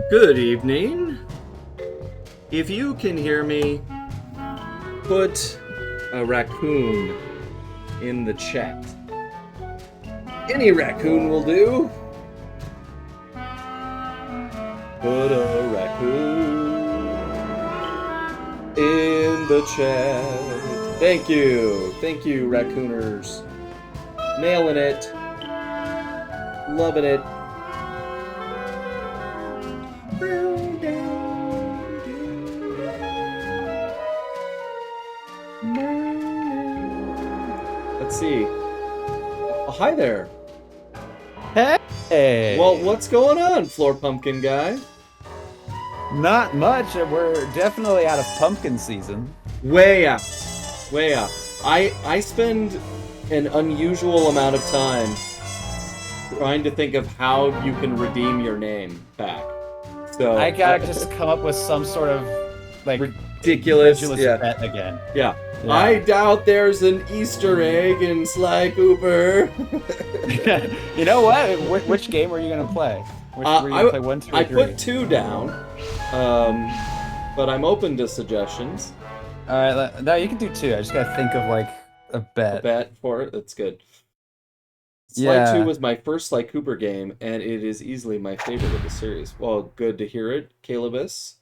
Good evening. If you can hear me, put a raccoon in the chat. Any raccoon will do. Put a raccoon in the chat. Thank you. Thank you, raccooners. Nailing it. Loving it. Let's see. Oh, hi there. Hey! Well, what's going on, Floor Pumpkin Guy? Not much. We're definitely out of pumpkin season. Way out. Way out. I spend an unusual amount of time trying to think of how you can redeem your name back. So I gotta just come up with some sort of like ridiculous bet again. Yeah. I doubt there's an Easter egg in Sly Cooper. You know what? Which game were you gonna play? Were you gonna play 1, 2, or 3? I put 2 down, but I'm open to suggestions. All right, no, you can do 2. I just gotta think of like a bet. A bet for it. That's good. Sly 2 was my first Sly Cooper game, and it is easily my favorite of the series. Well, good to hear it, Calebus.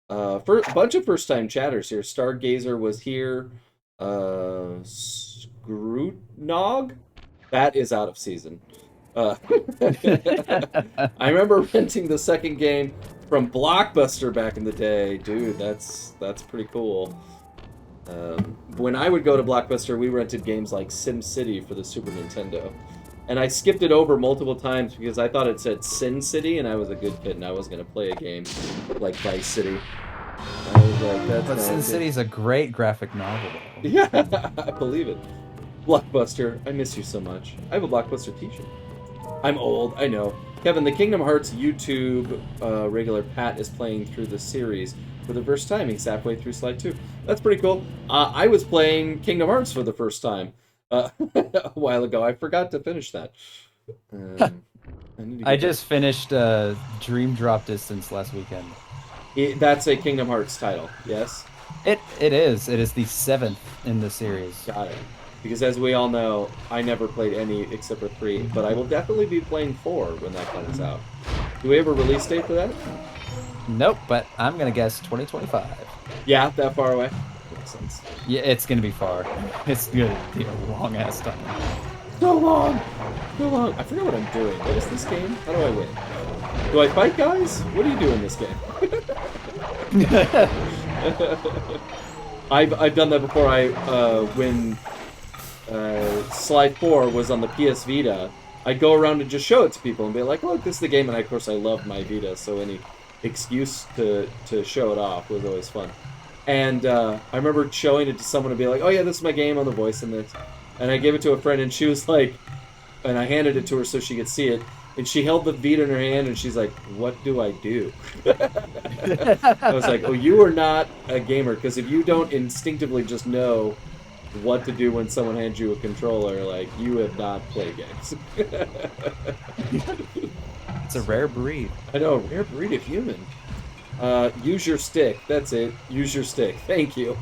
For a bunch of first-time chatters here. Stargazer was here. Scrootnog? That is out of season. I remember renting the second game from Blockbuster back in the day. Dude, that's pretty cool. When I would go to Blockbuster, we rented games like SimCity for the Super Nintendo. And I skipped it over multiple times because I thought it said Sin City, and I was a good kid, and I was going to play a game like Vice City. I was like, but Sin City's a great graphic novel, though. Yeah, I believe it. Blockbuster, I miss you so much. I have a Blockbuster t-shirt. I'm old, I know. Kevin, the Kingdom Hearts YouTube regular Pat is playing through the series for the first time. He's halfway through Sly 2. That's pretty cool. I was playing Kingdom Hearts for the first time a while ago. I forgot to finish that. I just finished Dream Drop Distance last weekend. That's a Kingdom Hearts title, yes? It is. It is the 7th in the series. Got it. Because as we all know, I never played any except for 3, but I will definitely be playing 4 when that comes out. Do we have a release date for that? Nope, but I'm gonna guess 2025. Yeah, that far away? Makes sense. Yeah, it's gonna be far. It's gonna be a long-ass time. So long! So long! I forget what I'm doing. What is this game? How do I win? Do I fight guys? What do you do in this game? I've done that before. When Sly 4 was on the PS Vita, I'd go around and just show it to people and be like, look, this is the game, and of course I loved my Vita, so any excuse to show it off was always fun. And I remember showing it to someone and be like, oh yeah, this is my game on the voice in this. And I gave it to a friend, and she was like, and I handed it to her so she could see it, and she held the Vita in her hand, and she's like, what do I do? I was like, oh, you are not a gamer, because if you don't instinctively just know what to do when someone hands you a controller, like, you have not played games. It's a rare breed. I know, a rare breed of human. Use your stick. That's it. Use your stick. Thank you.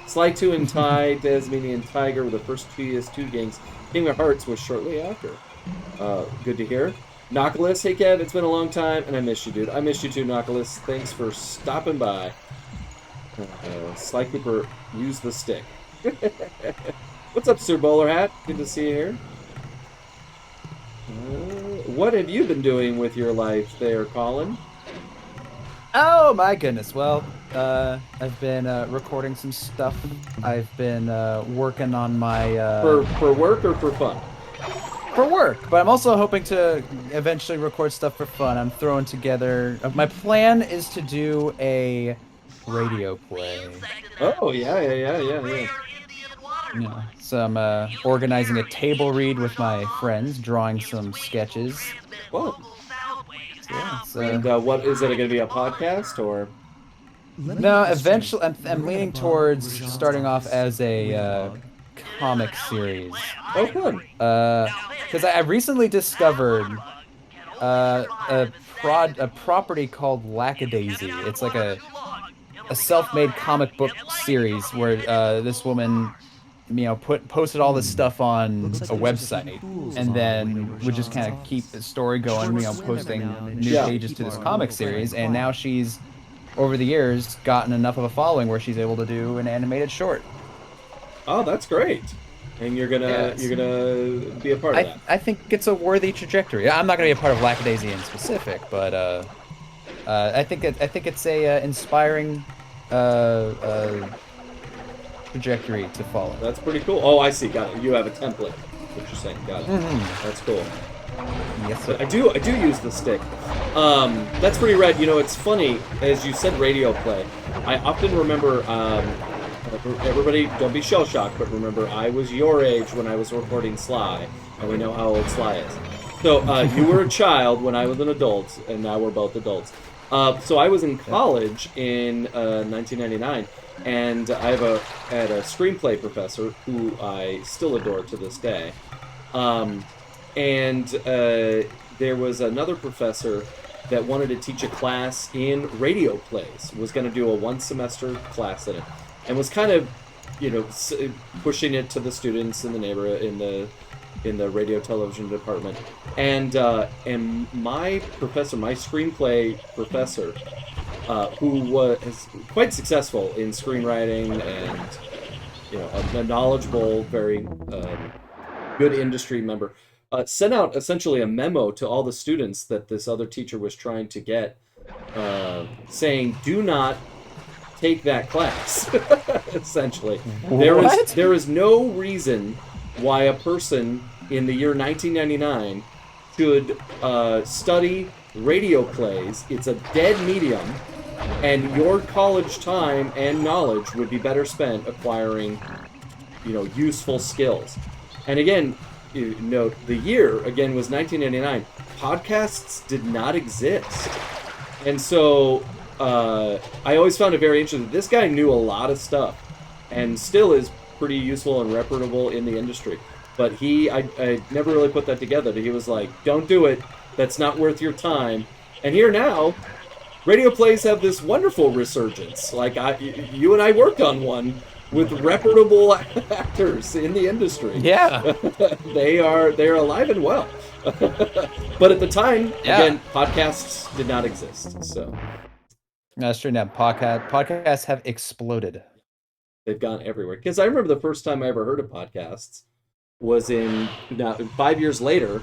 Sly 2 and Tasmanian Tiger were the first PS2 games. Kingdom Hearts was shortly after. Good to hear. Nautilus, hey Kev, it's been a long time, and I miss you, dude. I miss you too, Nautilus. Thanks for stopping by. Sly Cooper, use the stick. What's up, Sir Bowler Hat? Good to see you here. What have you been doing with your life there, Colin? Oh my goodness. Well, I've been recording some stuff. I've been working on my for work or for fun? For work, but I'm also hoping to eventually record stuff for fun. I'm throwing together. My plan is to do a radio play. Oh yeah. Yeah. So I'm organizing a table read with my friends, drawing some sketches. Whoa. Yeah, and what is it going to be, a podcast or? No, eventually I'm leaning towards starting off as a comic series. Oh, fun. Because I recently discovered a property called Lackadaisy. It's like a self-made comic book series where this woman, posted all this stuff on Looks like a there's just some website fools and along the way then where would just Jean's kind of keep the talks. story going, Short swim every now posting and then new just Yeah. to pages keep to this our comic little friend series. And now quiet. she's, over the years, gotten enough of a following where she's able to do an animated short. Oh, that's great. And you're Yes. gonna be a part of I that. I think it's a worthy trajectory. I'm not going to be a part of Lackadaisy in specific, but I think it's a inspiring uh, trajectory to follow. That's pretty cool. Oh, I see. Got it. You have a template. What you're saying. Got it. Hmm. That's cool. Yes, But sir. I do use the stick. That's pretty rad. You know, it's funny as you said radio play. I often remember. Everybody, don't be shell shocked, but remember, I was your age when I was recording Sly, and we know how old Sly is. So you were a child when I was an adult, and now we're both adults. So I was in Yep. college in 1999, and had a screenplay professor who I still adore to this day. Um, and there was another professor that wanted to teach a class in radio plays. Was going to do a one semester class in it, and was kind of, pushing it to the students in the neighborhood in the radio television department. And my professor, my screenplay professor, who was quite successful in screenwriting and a knowledgeable, very good industry member, sent out essentially a memo to all the students that this other teacher was trying to get, saying, "Do not take that class." Essentially, What? there is no reason why a person in the year 1999 should study radio plays. It's a dead medium, and your college time and knowledge would be better spent acquiring, useful skills. And again, you note the year again was 1999. Podcasts did not exist, and so I always found it very interesting. This guy knew a lot of stuff, and still is pretty useful and reputable in the industry. But I never really put that together. He was like, "Don't do it. That's not worth your time." And here now, radio plays have this wonderful resurgence. Like you and I worked on one with reputable actors in the industry. Yeah. They're alive and well. But at the time, Yeah. again, podcasts did not exist, so That's true. Now podcasts have exploded. they've gone everywhere. Because I remember the first time I ever heard of podcasts was in now 5 years later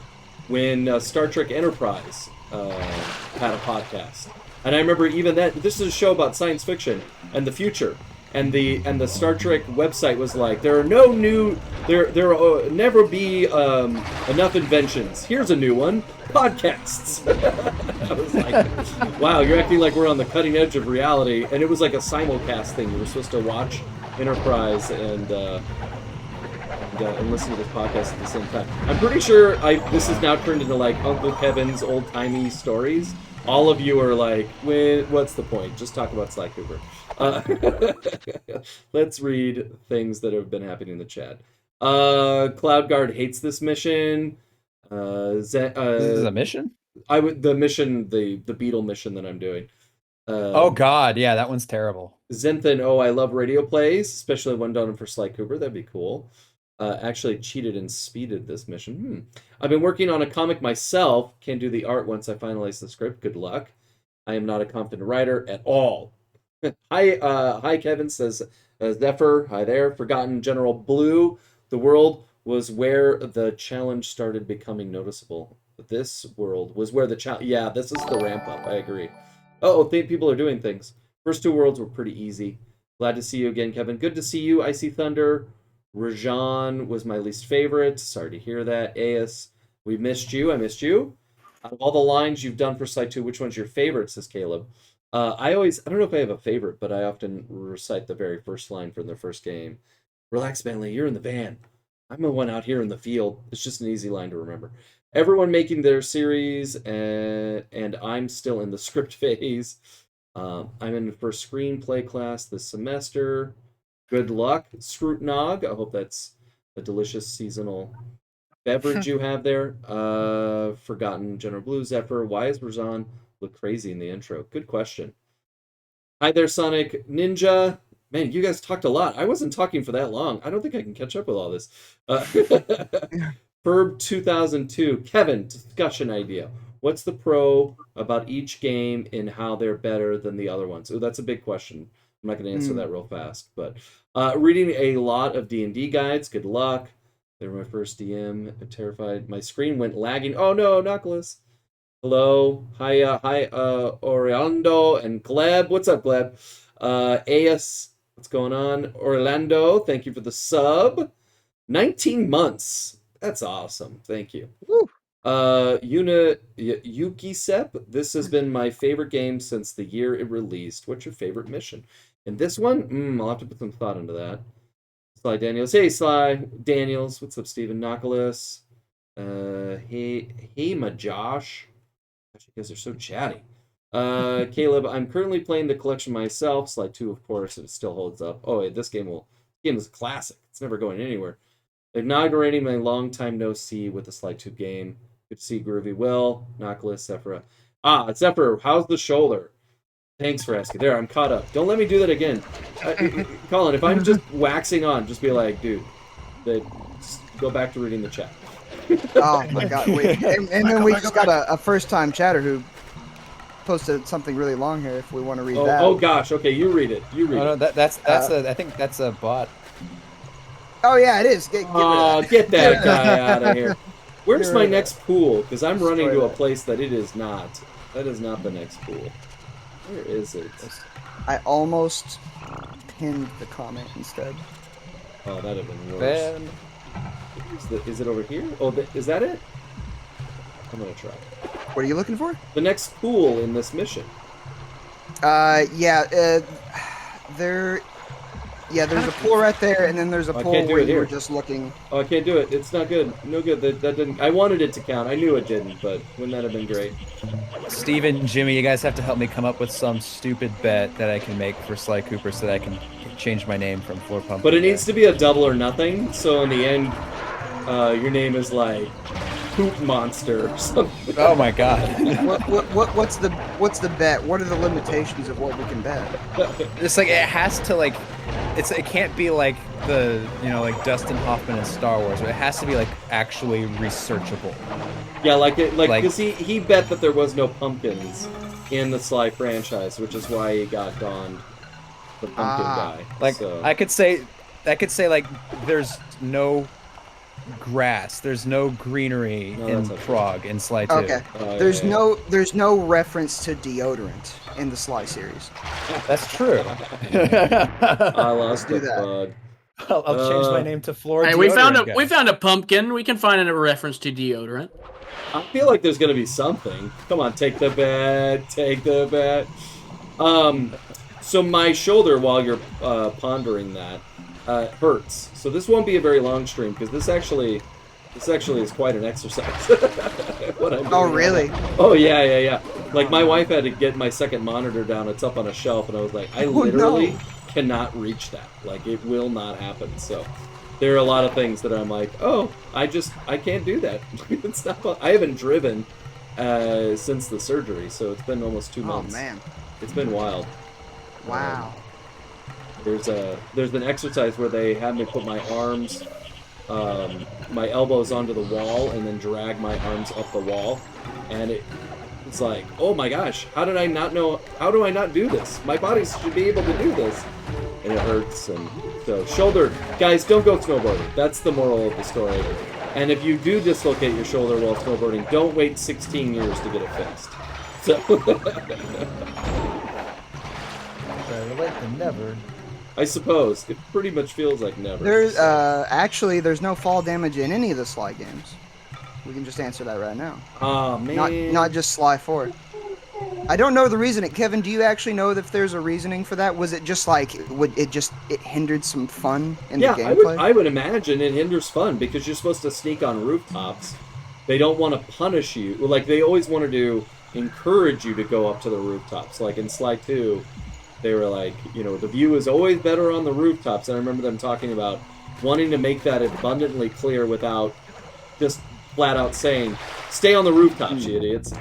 when Star Trek Enterprise had a podcast, and I remember even that this is a show about science fiction and the future, and the Star Trek website was like, there will never be enough inventions. Here's a new one: podcasts. I was like, wow, you're acting like we're on the cutting edge of reality, and it was like a simulcast thing. You were supposed to watch Enterprise and listen to this podcast at the same time. I'm pretty sure this has now turned into like Uncle Kevin's old timey stories. All of you are like, what's the point? Just talk about Sly Cooper. Let's read things that have been happening in the chat. CloudGuard hates this mission. This is a mission? The mission, the Beetle mission that I'm doing. Oh God, yeah, that one's terrible. Zenthan, oh, I love radio plays, especially one done for Sly Cooper. That'd be cool. Actually cheated and speeded this mission. I've been working on a comic myself. Can do the art once I finalize the script. Good luck. I am not a confident writer at all. Hi, Kevin, says Zephyr. Hi there. Forgotten General Blue. The world was where the challenge started becoming noticeable. This world was where the challenge... Yeah, this is the ramp up. I agree. Oh, people are doing things. First two worlds were pretty easy. Glad to see you again, Kevin. Good to see you, Icy Thunder. Rajan was my least favorite. Sorry to hear that. Aes, we missed you. I missed you. Out of all the lines you've done for Side 2, which one's your favorite, says Caleb. I don't know if I have a favorite, but I often recite the very first line from the first game. Relax, Bentley, you're in the van. I'm the one out here in the field. It's just an easy line to remember. Everyone making their series, and I'm still in the script phase. I'm in the first screenplay class this semester. Good luck, Scrutinog. I hope that's a delicious seasonal beverage you have there. Forgotten General Blue Zephyr. Why is Razan look crazy in the intro? Good question. Hi there, Sonic Ninja. Man, you guys talked a lot. I wasn't talking for that long. I don't think I can catch up with all this. Ferb 2002. Kevin, discussion idea. What's the pro about each game and how they're better than the other ones? Oh, that's a big question. I'm not going to answer that real fast, but reading a lot of D&D guides. Good luck. They were my first DM. I'm terrified. My screen went lagging. Oh no, Knuckles. Hello. Hi, Orlando and Gleb. What's up, Gleb? AS, what's going on? Orlando, thank you for the sub. 19 months. That's awesome. Thank you. Woo. Yuki Sep, this has been my favorite game since the year it released. What's your favorite mission? And this one, I'll have to put some thought into that. Sly Daniels. Hey, Sly Daniels. What's up, Steven? Noculus. Hey, my Josh. Gosh, you guys are so chatty. Caleb, I'm currently playing the collection myself. Sly 2, of course, it still holds up. Oh, this game is a classic. It's never going anywhere. Inaugurating my long time no see with the Sly 2 game. Good to see Groovy Will, Noculus, Zephyr. Zephyr, how's the shoulder? Thanks for asking. There, I'm caught up. Don't let me do that again. Colin, if I'm just waxing on, just be like, dude, go back to reading the chat. Oh my god, wait. And then we just got a first-time chatter who posted something really long here if we want to read that. Oh gosh, okay, you read it. No, I think that's a bot. Oh yeah, it is. Get that guy out of here. Where's my next pool? Because I'm running to a place that it is not. That is not the next pool. Where is it? I almost pinned the comment instead. Oh, that'd have been worse. Is it over here? Oh, is that it? I'm gonna try. What are you looking for? The next pool in this mission. There's a pool right there, and then there's a pool where you were just looking. Oh, I can't do it. It's not good. No good. That didn't. I wanted it to count. I knew it didn't, but wouldn't that have been great? Steven, Jimmy, you guys have to help me come up with some stupid bet that I can make for Sly Cooper so that I can change my name from Floor Pump. But it needs to be a double or nothing. So in the end, your name is like Poop Monster or something. Oh my god. What's the bet? What are the limitations of what we can bet? It's like it has to like. It can't be like the like Dustin Hoffman in Star Wars, but it has to be like actually researchable. Yeah, because he bet that there was no pumpkins in the Sly franchise, which is why he got donned the pumpkin guy. Like so. I could say like there's no grass, there's no greenery in Prague in Sly 2. Okay. There's no reference to deodorant in the Sly series. That's true. I lost do the that. bug. I'll change my name to Floor. Hey, we found a pumpkin. We can find a reference to deodorant. I feel like there's gonna be something. Come on, take the bet. Take the bet. So my shoulder, while you're pondering that, hurts. So this won't be a very long stream because this actually is quite an exercise. Oh really? Oh yeah. Like my wife had to get my second monitor down. It's up on a shelf, and I was like, I literally cannot reach that. Like it will not happen. So there are a lot of things that I'm like, I can't do that. It's not. I haven't driven since the surgery, so it's been almost 2 months. Oh man, it's been wild. Wow. There's an exercise where they had me put my arms, my elbows onto the wall and then drag my arms up the wall, and it's like, oh my gosh, how do I not do this? My body should be able to do this, and it hurts. And so shoulder, guys, don't go snowboarding. That's the moral of the story. And if you do dislocate your shoulder while snowboarding, don't wait 16 years to get it fixed. So better late than never. I suppose it pretty much feels like never. There's there's no fall damage in any of the Sly games. We can just answer that right now. Oh man. Not just Sly 4. I don't know the reasoning. Kevin, do you actually know if there's a reasoning for that? Was it just like it hindered some fun in the gameplay? I would imagine it hinders fun because you're supposed to sneak on rooftops. They don't want to punish you. Like they always wanted to encourage you to go up to the rooftops. Like in Sly 2, they were like, the view is always better on the rooftops. And I remember them talking about wanting to make that abundantly clear without just flat out saying, "Stay on the rooftops, you idiots."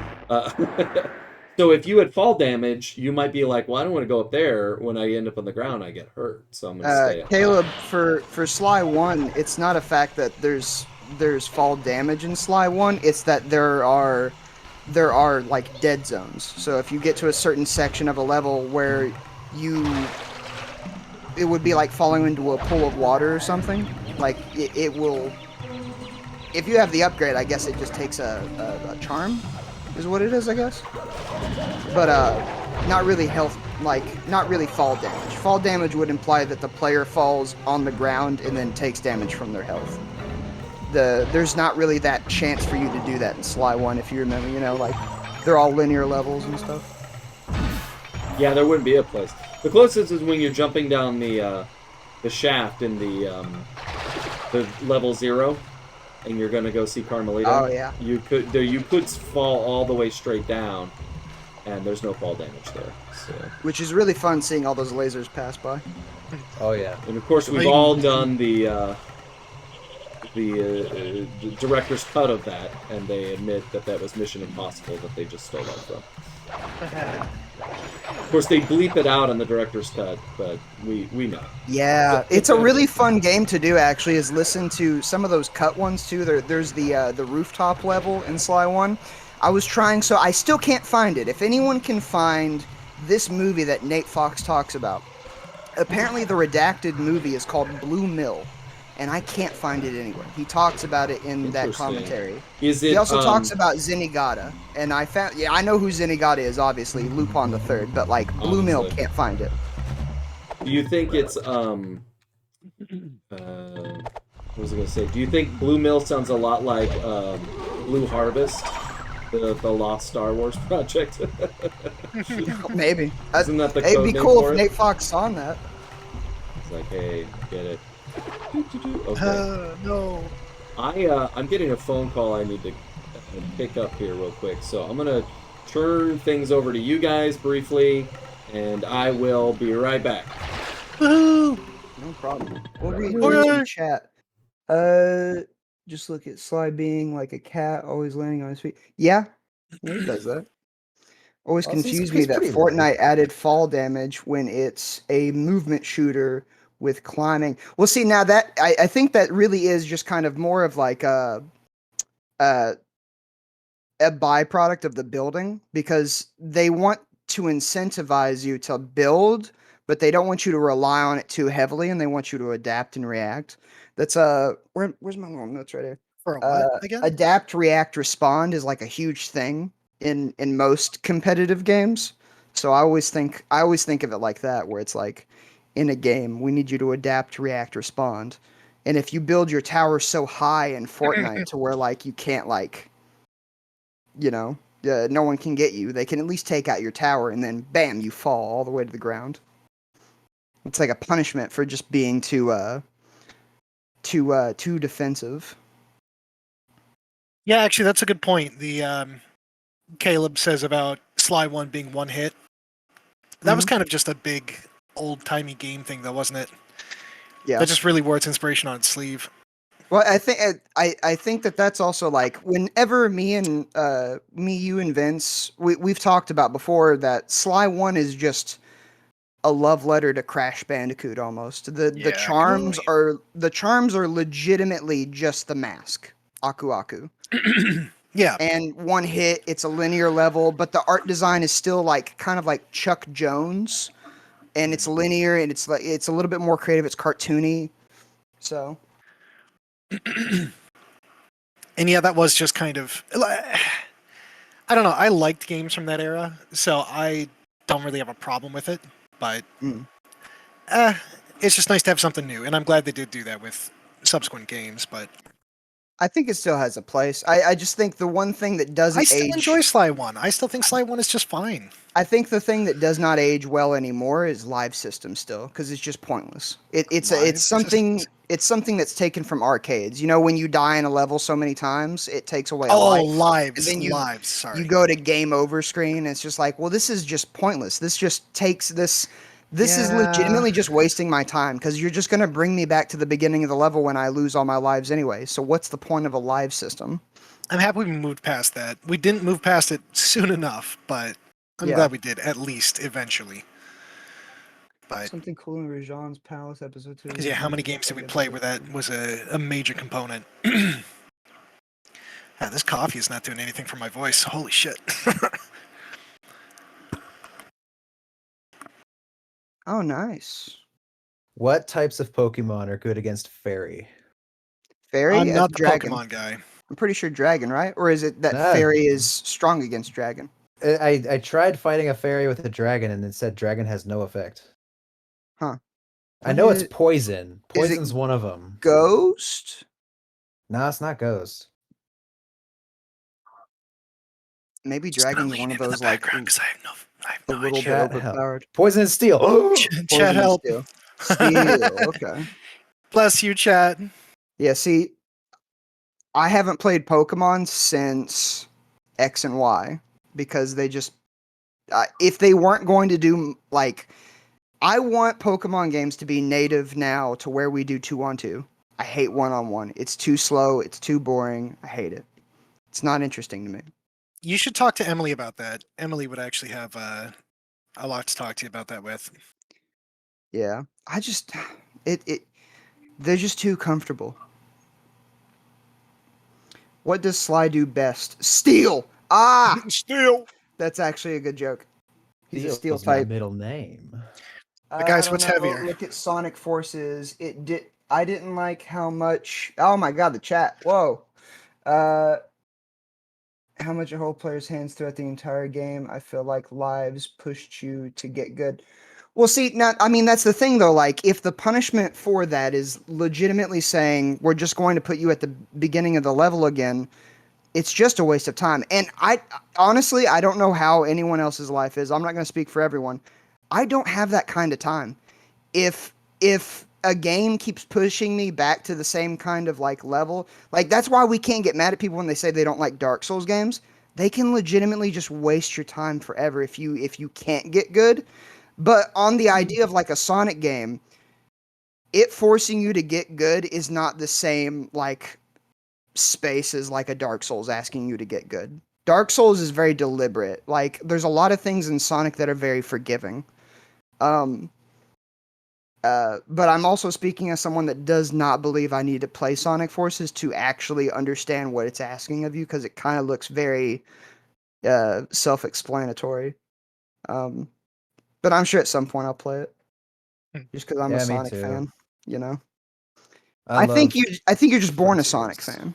So if you had fall damage, you might be like, "Well, I don't want to go up there. When I end up on the ground, I get hurt, so I'm gonna stay up." Caleb, for Sly 1, it's not a fact that there's fall damage in Sly 1. It's that there are like dead zones. So if you get to a certain section of a level where it would be like falling into a pool of water or something. Like it will. If you have the upgrade, I guess it just takes a charm, is what it is, I guess. But not really health, like not really fall damage. Fall damage would imply that the player falls on the ground and then takes damage from their health. There's not really that chance for you to do that in Sly 1, if you remember. You know, like they're all linear levels and stuff. Yeah, there wouldn't be a place. The closest is when you're jumping down the shaft in the level 0, and you're gonna go see Carmelita. Oh yeah. You could fall all the way straight down, and there's no fall damage there. So. Which is really fun seeing all those lasers pass by. Oh yeah. And of course, we've all done the director's cut of that, and they admit that was Mission Impossible that they just stole that from. Of course, they bleep it out in the director's cut, but we know. Yeah, it's a really fun game to do. Actually, is listen to some of those cut ones too. There's the rooftop level in Sly 1. I was trying, so I still can't find it. If anyone can find this movie that Nate Fox talks about, apparently the redacted movie is called Blue Mill. And I can't find it anywhere. He talks about it in that commentary. He also talks about Zenigata, and I know who Zenigata is, obviously, Lupin the Third, but like Blue Mill can't find it. Do you think it's what was I gonna say? Do you think Blue Mill sounds a lot like Blue Harvest, the lost Star Wars project? Maybe. Isn't that the code It'd be name cool for if it? Nate Fox saw that. It's like, hey, get it. Okay. No. I'm getting a phone call I need to pick up here real quick, so I'm gonna turn things over to you guys briefly, and I will be right back. Woohoo! No problem. We'll read the chat. Just look at Sly being like a cat, always landing on his feet. Yeah, he does that. Always confused me that Fortnite added fall damage when it's a movement shooter with climbing. Well, see, now that I think that really is just kind of more of like a byproduct of the building, because they want to incentivize you to build, but they don't want you to rely on it too heavily, and they want you to adapt and react. That's where's my little notes right here? For a what again? Adapt, react, respond is like a huge thing in most competitive games. So I always think of it like that, where it's like, in a game, we need you to adapt, react, respond. And if you build your tower so high in Fortnite to where like you can't no one can get you, they can at least take out your tower, and then bam, you fall all the way to the ground. It's like a punishment for just being too defensive. Yeah, actually, that's a good point. The Caleb says about Sly 1 being one hit. That was kind of just a big old-timey game thing, though, wasn't it? Yeah. That just really wore its inspiration on its sleeve. Well, I think that's also like whenever me, you, and Vince, we've talked about before that Sly 1 is just a love letter to Crash Bandicoot almost. The charms are legitimately just the mask, Aku Aku. Yeah. And one hit, it's a linear level, but the art design is still like kind of like Chuck Jones, and it's linear, and it's a little bit more creative. It's cartoony, so. And yeah, that was just kind of, I don't know. I liked games from that era, so I don't really have a problem with it. But it's just nice to have something new, and I'm glad they did do that with subsequent games. But I think it still has a place. I just think the one thing that doesn't I still age... enjoy Sly 1. I still think Sly 1 is just fine. I think the thing that does not age well anymore is live system still, because it's just pointless. It's something that's taken from arcades. You know, when you die in a level so many times, it takes away a life. Lives. And then Lives, sorry. You go to game over screen, and it's just like, well, this is just pointless. This just takes this This is legitimately just wasting my time because you're just going to bring me back to the beginning of the level when I lose all my lives anyway. So what's the point of a live system? I'm happy we moved past that. We didn't move past it soon enough, but I'm Yeah. glad we did, at least eventually. But Something cool in Rajan's Palace episode 2. yeah, how many games did we play where that was a major component? This coffee is not doing anything for my voice. Holy shit. Oh, nice. What types of Pokemon are good against fairy? Fairy? I'm not the dragon. Pokemon guy. I'm pretty sure dragon, right? Or is it that Nah. fairy is strong against dragon? I tried fighting a fairy with a dragon, and it said dragon has no effect. Huh. I know it's Is poison. is it Poison's one of them. Ghost? No, it's not ghost. Maybe dragon's one of those like because I have a no little idea. bit Chat help. overpowered. Poison is steel. Chat Poison help. Steel. Steel. Okay. Bless you, chat. Yeah. See, I haven't played Pokemon since X and Y because they just if they weren't going to do like I want Pokemon games to be native now to where we do 2-on-2. I hate 1-on-1. It's too slow. It's too boring. I hate it. It's not interesting to me. You should talk to Emily about that. Emily would actually have a lot to talk to you about that with. Yeah. I just they're just too comfortable. What does Sly do best? Steal. Ah, Still. that's actually a good joke. He's a Steel steel was my type. middle name. But guys, I don't what's know. heavier? Look at Sonic Forces. I didn't like how much. Oh my god, the chat. Whoa. How much a whole player's hands throughout the entire game. I feel like lives pushed you to get good. Well, see, now, I mean, that's the thing, though. Like, if the punishment for that is legitimately saying we're just going to put you at the beginning of the level again, it's just a waste of time. And honestly, I don't know how anyone else's life is. I'm not going to speak for everyone. I don't have that kind of time. If a game keeps pushing me back to the same kind of like level, like that's why we can't get mad at people when they say they don't like Dark Souls games. They can legitimately just waste your time forever if you can't get good. But on the idea of like a Sonic game, it forcing you to get good is not the same like space as like a Dark Souls asking you to get good. Dark Souls is very deliberate. Like there's a lot of things in Sonic that are very forgiving. But I'm also speaking as someone that does not believe I need to play Sonic Forces to actually understand what it's asking of you because it kind of looks very self-explanatory. But I'm sure at some point I'll play it just because I'm a Yeah, me Sonic too. fan. You know, I think you're just born a Frontiers. Sonic fan.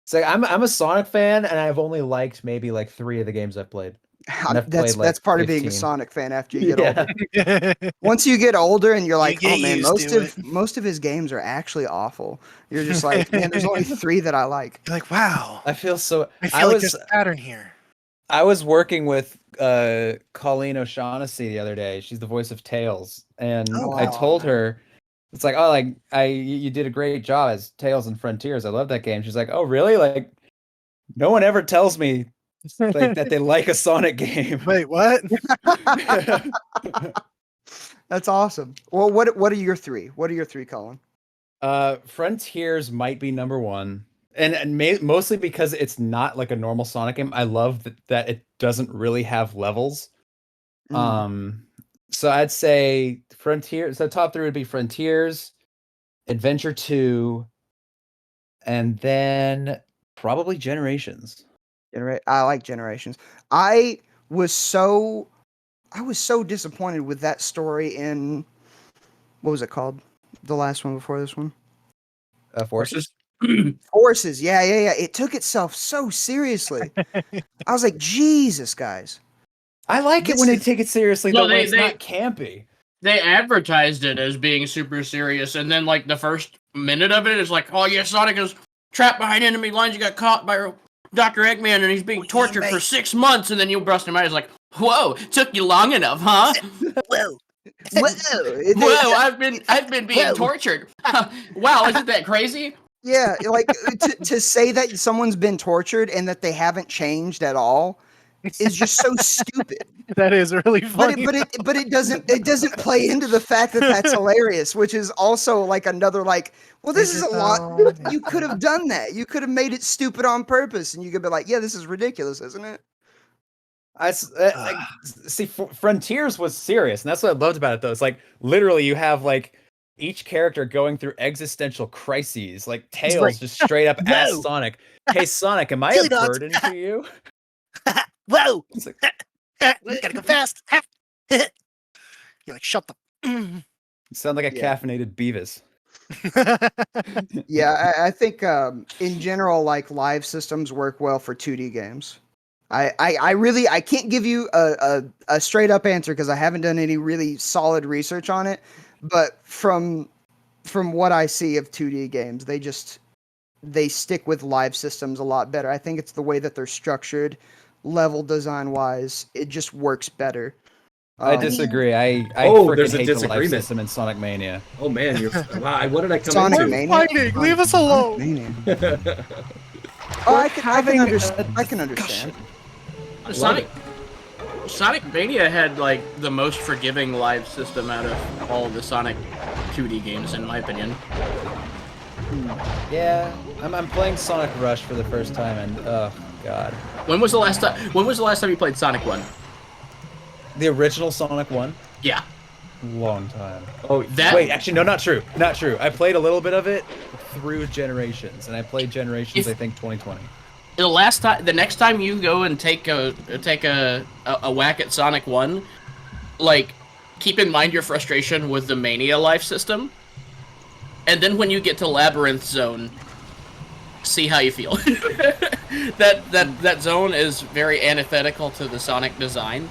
So I'm a Sonic fan, and I've only liked maybe like 3 of the games I've played. And I've played, That's like, part of being a 15. Sonic fan after you get older. Yeah. Once you get older and you're like, get oh man, used to it." most of his games are actually awful. You're just like, man, there's only 3 that I like. You're like, wow. I feel so. I feel like there's a pattern here. I was working with Colleen O'Shaughnessy the other day. She's the voice of Tails, and Oh, I wow. told her, it's like, oh, like you did a great job as Tails and Frontiers. I love that game. She's like, oh, really? Like, no one ever tells me like that they like a Sonic game. Wait, what? That's awesome. Well, what are your 3? What are your 3, Colin? Frontiers might be number 1. And mostly because it's not like a normal Sonic game. I love that it doesn't really have levels. So I'd say Frontiers. So top 3 would be Frontiers, Adventure 2, and then probably Generations. I like Generations. I was so disappointed with that story in what was it called? The last one before this one? Forces. Forces. Yeah. It took itself so seriously. I was like, Jesus, guys. I like it This when they is- take it seriously, No, though, when they- it's they- not campy. They advertised it as being super serious, and then like the first minute of it is like, oh yeah, Sonic is trapped behind enemy lines. You got caught by Dr. Eggman, and he's being tortured for 6 months. And then you bust him out. He's like, whoa, took you long enough, huh? Whoa. Whoa, I've been being Whoa. tortured. Wow, isn't that crazy? Yeah, like to say that someone's been tortured and that they haven't changed at all. is just so stupid. That is really But funny. it doesn't play into the fact that that's hilarious, which is also like another like, well, this is a lot. You could have done that. You could have made it stupid on purpose, and you could be like, yeah, this is ridiculous, isn't it? See, Frontiers was serious, and that's what I loved about it. Though it's like literally you have like each character going through existential crises. Like Tails like, just straight up "No." asks Sonic, "Hey Sonic, am I Chili a dogs. burden to you?" Whoa! It's like, Gotta go fast. You're like, shut the. you sound like a Yeah. caffeinated Beavis. Yeah, I think in general, like live systems work well for 2D games. I really I can't give you a straight up answer because I haven't done any really solid research on it. But from what I see of 2D games, they stick with live systems a lot better. I think it's the way that they're structured, level design wise. It just works better. I disagree. I there's freaking a hate the life disagreement. system in Sonic Mania. Oh man, you're wow. What did I come Sonic into? Mania. Fighting! Leave us alone! Mania. Oh, I can understand. Sonic Mania had like the most forgiving live system out of all of the Sonic 2D games, in my opinion. Yeah, I'm playing Sonic Rush for the first time, and oh god, When was the last time you played Sonic 1? the original Sonic 1. Yeah. Long time. Oh, That Wait, actually, no, not true. Not true. I played a little bit of it through Generations, and I played Generations, I think, 2020. the next time you go and take a whack at Sonic 1, like, keep in mind your frustration with the Mania life system, and then when you get to Labyrinth Zone, see how you feel. that zone is very antithetical to the Sonic design.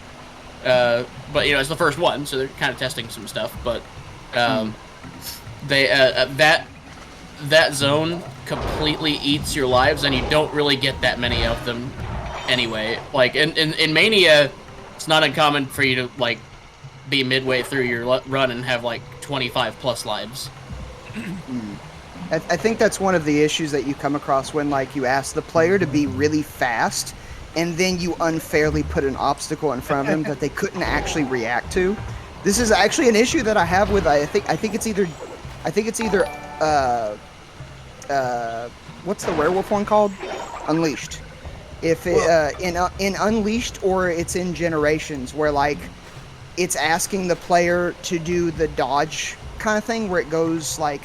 But you know, it's the first one, so they're kind of testing some stuff. But they that zone completely eats your lives, and you don't really get that many of them anyway. Like in Mania, it's not uncommon for you to like be midway through your run and have like 25 plus lives. I think that's one of the issues that you come across when like you ask the player to be really fast and then you unfairly put an obstacle in front of them that they couldn't actually react to. This is actually an issue that I have with I think it's either what's the werewolf one called? Unleashed. If it, in Unleashed or it's in Generations where like it's asking the player to do the dodge kind of thing where it goes like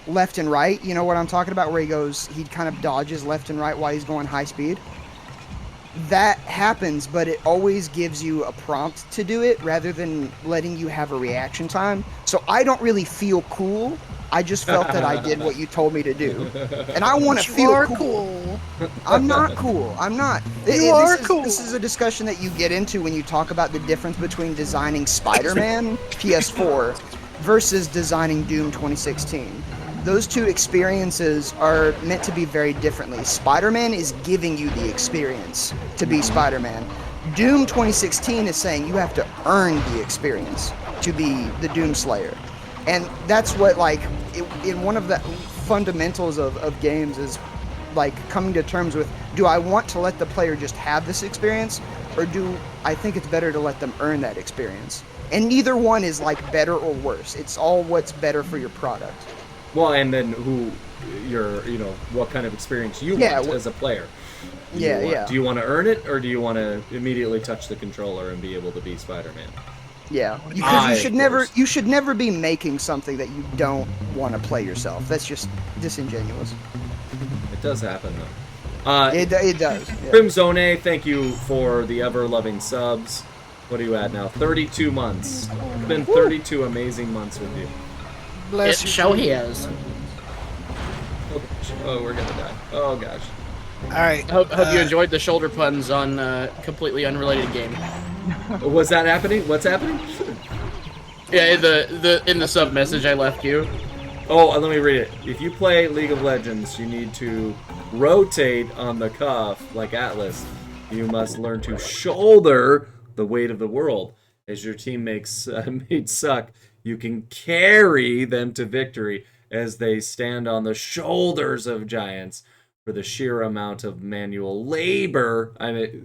left and right, you know what I'm talking about, where he kind of dodges left and right while he's going high speed. That happens, but it always gives you a prompt to do it rather than letting you have a reaction time. So I don't really feel cool. I just felt that I did what you told me to do. And I want to feel cool. I'm not cool. I'm not. This is a discussion that you get into when you talk about the difference between designing Spider-Man PS4 versus designing Doom 2016. Those two experiences are meant to be very differently. Spider-Man is giving you the experience to be Spider-Man. Doom 2016 is saying you have to earn the experience to be the Doom Slayer. And that's what, like, in one of the fundamentals of games is, like, coming to terms with, do I want to let the player just have this experience, or do I think it's better to let them earn that experience? And neither one is, like, better or worse. It's all what's better for your product. Well, and then what kind of experience you want as a player. Do you want to earn it, or do you want to immediately touch the controller and be able to be Spider-Man? Yeah, because you should never be making something that you don't want to play yourself. That's just disingenuous. It does happen, though. It does. Yeah. Crimzone, thank you for the ever-loving subs. What are you at now? 32 months. It's been 32 amazing months with you. Bless you. Show he is. Oh, we're gonna die. Oh gosh. All right. Hope you enjoyed the shoulder puns on a completely unrelated game. Was that happening? What's happening? Yeah, in the sub message I left you. Oh, let me read it. If you play League of Legends, you need to rotate on the cuff like Atlas. You must learn to shoulder the weight of the world. As your teammates suck, you can carry them to victory as they stand on the shoulders of giants. for the sheer amount of manual labor,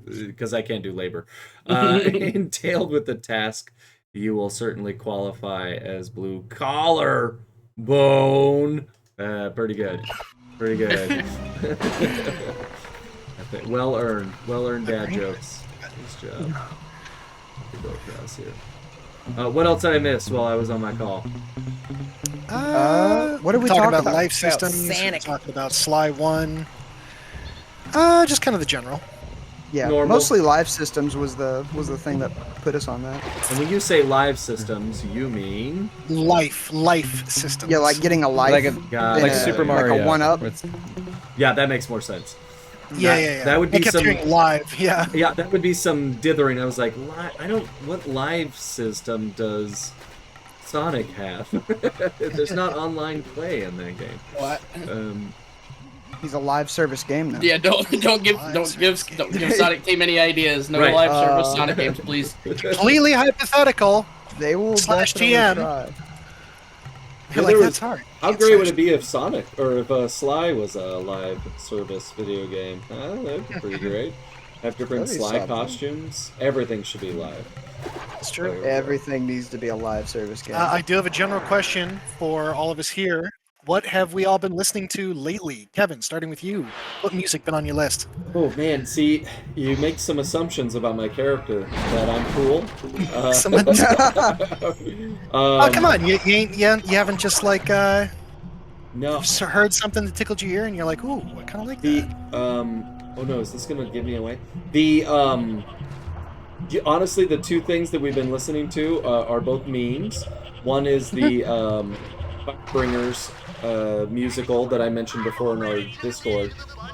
because I can't do labor, entailed with the task, you will certainly qualify as blue collar, Bone. Pretty good. Pretty good. Well earned dad jokes. Nice job. Go across here. What else did I miss while I was on my call? What are we talking talking about? Life systems. We're talking about Sly 1. Just kind of the general. Yeah, Normal. mostly live systems was the thing that put us on that. And when you say live systems, you mean Life systems. Yeah, like getting a life, Like like Super Mario. like a 1-up. where it's- yeah, that makes more sense. Yeah. That would be I kept some hearing live. Yeah. Yeah, that would be some dithering. I was like, what live system does Sonic have? There's not online play in that game. What? He's a live service game now. Yeah, don't give Sonic Team any ideas. No Right. live service Sonic games, please. Completely hypothetical. They will Slash definitely TM. try. You're there like, was- that's hard. How Can't great would slash- it be if Sonic or if Sly was a live service video game? That'd be pretty great. Have different That'd be Sly something. costumes. Everything should be live. It's true. Everything needs to be a live service game. I do have a general question for all of us here. What have we all been listening to lately? Kevin, starting with you. What music been on your list? Oh man, see, you make some assumptions about my character that I'm cool. Oh, come on. You haven't just like No, heard something that tickled your ear and you're like, ooh, I kind of like the that. oh no, is this gonna give me away? The honestly, the two things that we've been listening to are both memes. One is the Bringers musical that I mentioned before in our Discord.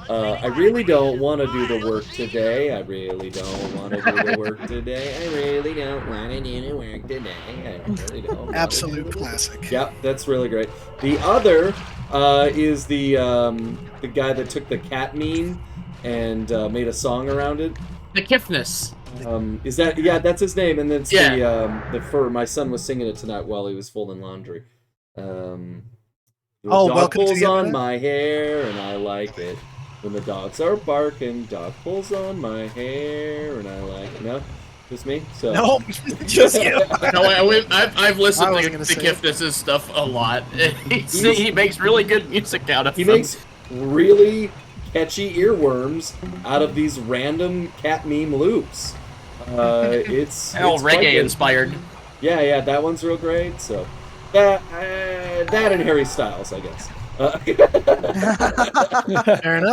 I really don't want to do the work today. I really don't want to do the work today. I really don't want to do the work today. I really don't. wanna Absolute do the work. classic. Yep, that's really great. The other is the guy that took the cat meme and made a song around it. The Kiffness. Is that that's his name, and it's Yeah. the fur. My son was singing it tonight while he was folding laundry. The Oh, dog welcome to pulls the on internet. my hair, and I like it. When the dogs are barking, dog pulls on my hair, and I like it. No, just me. So Nope, just you. No, I've listened I to wasn't gonna say it. Kiffness's stuff a lot. He makes really good music out of he them. makes really catchy earworms out of these random cat meme loops. It's all it's quite reggae good. inspired. Yeah, that one's real great. So that and Harry Styles, I guess.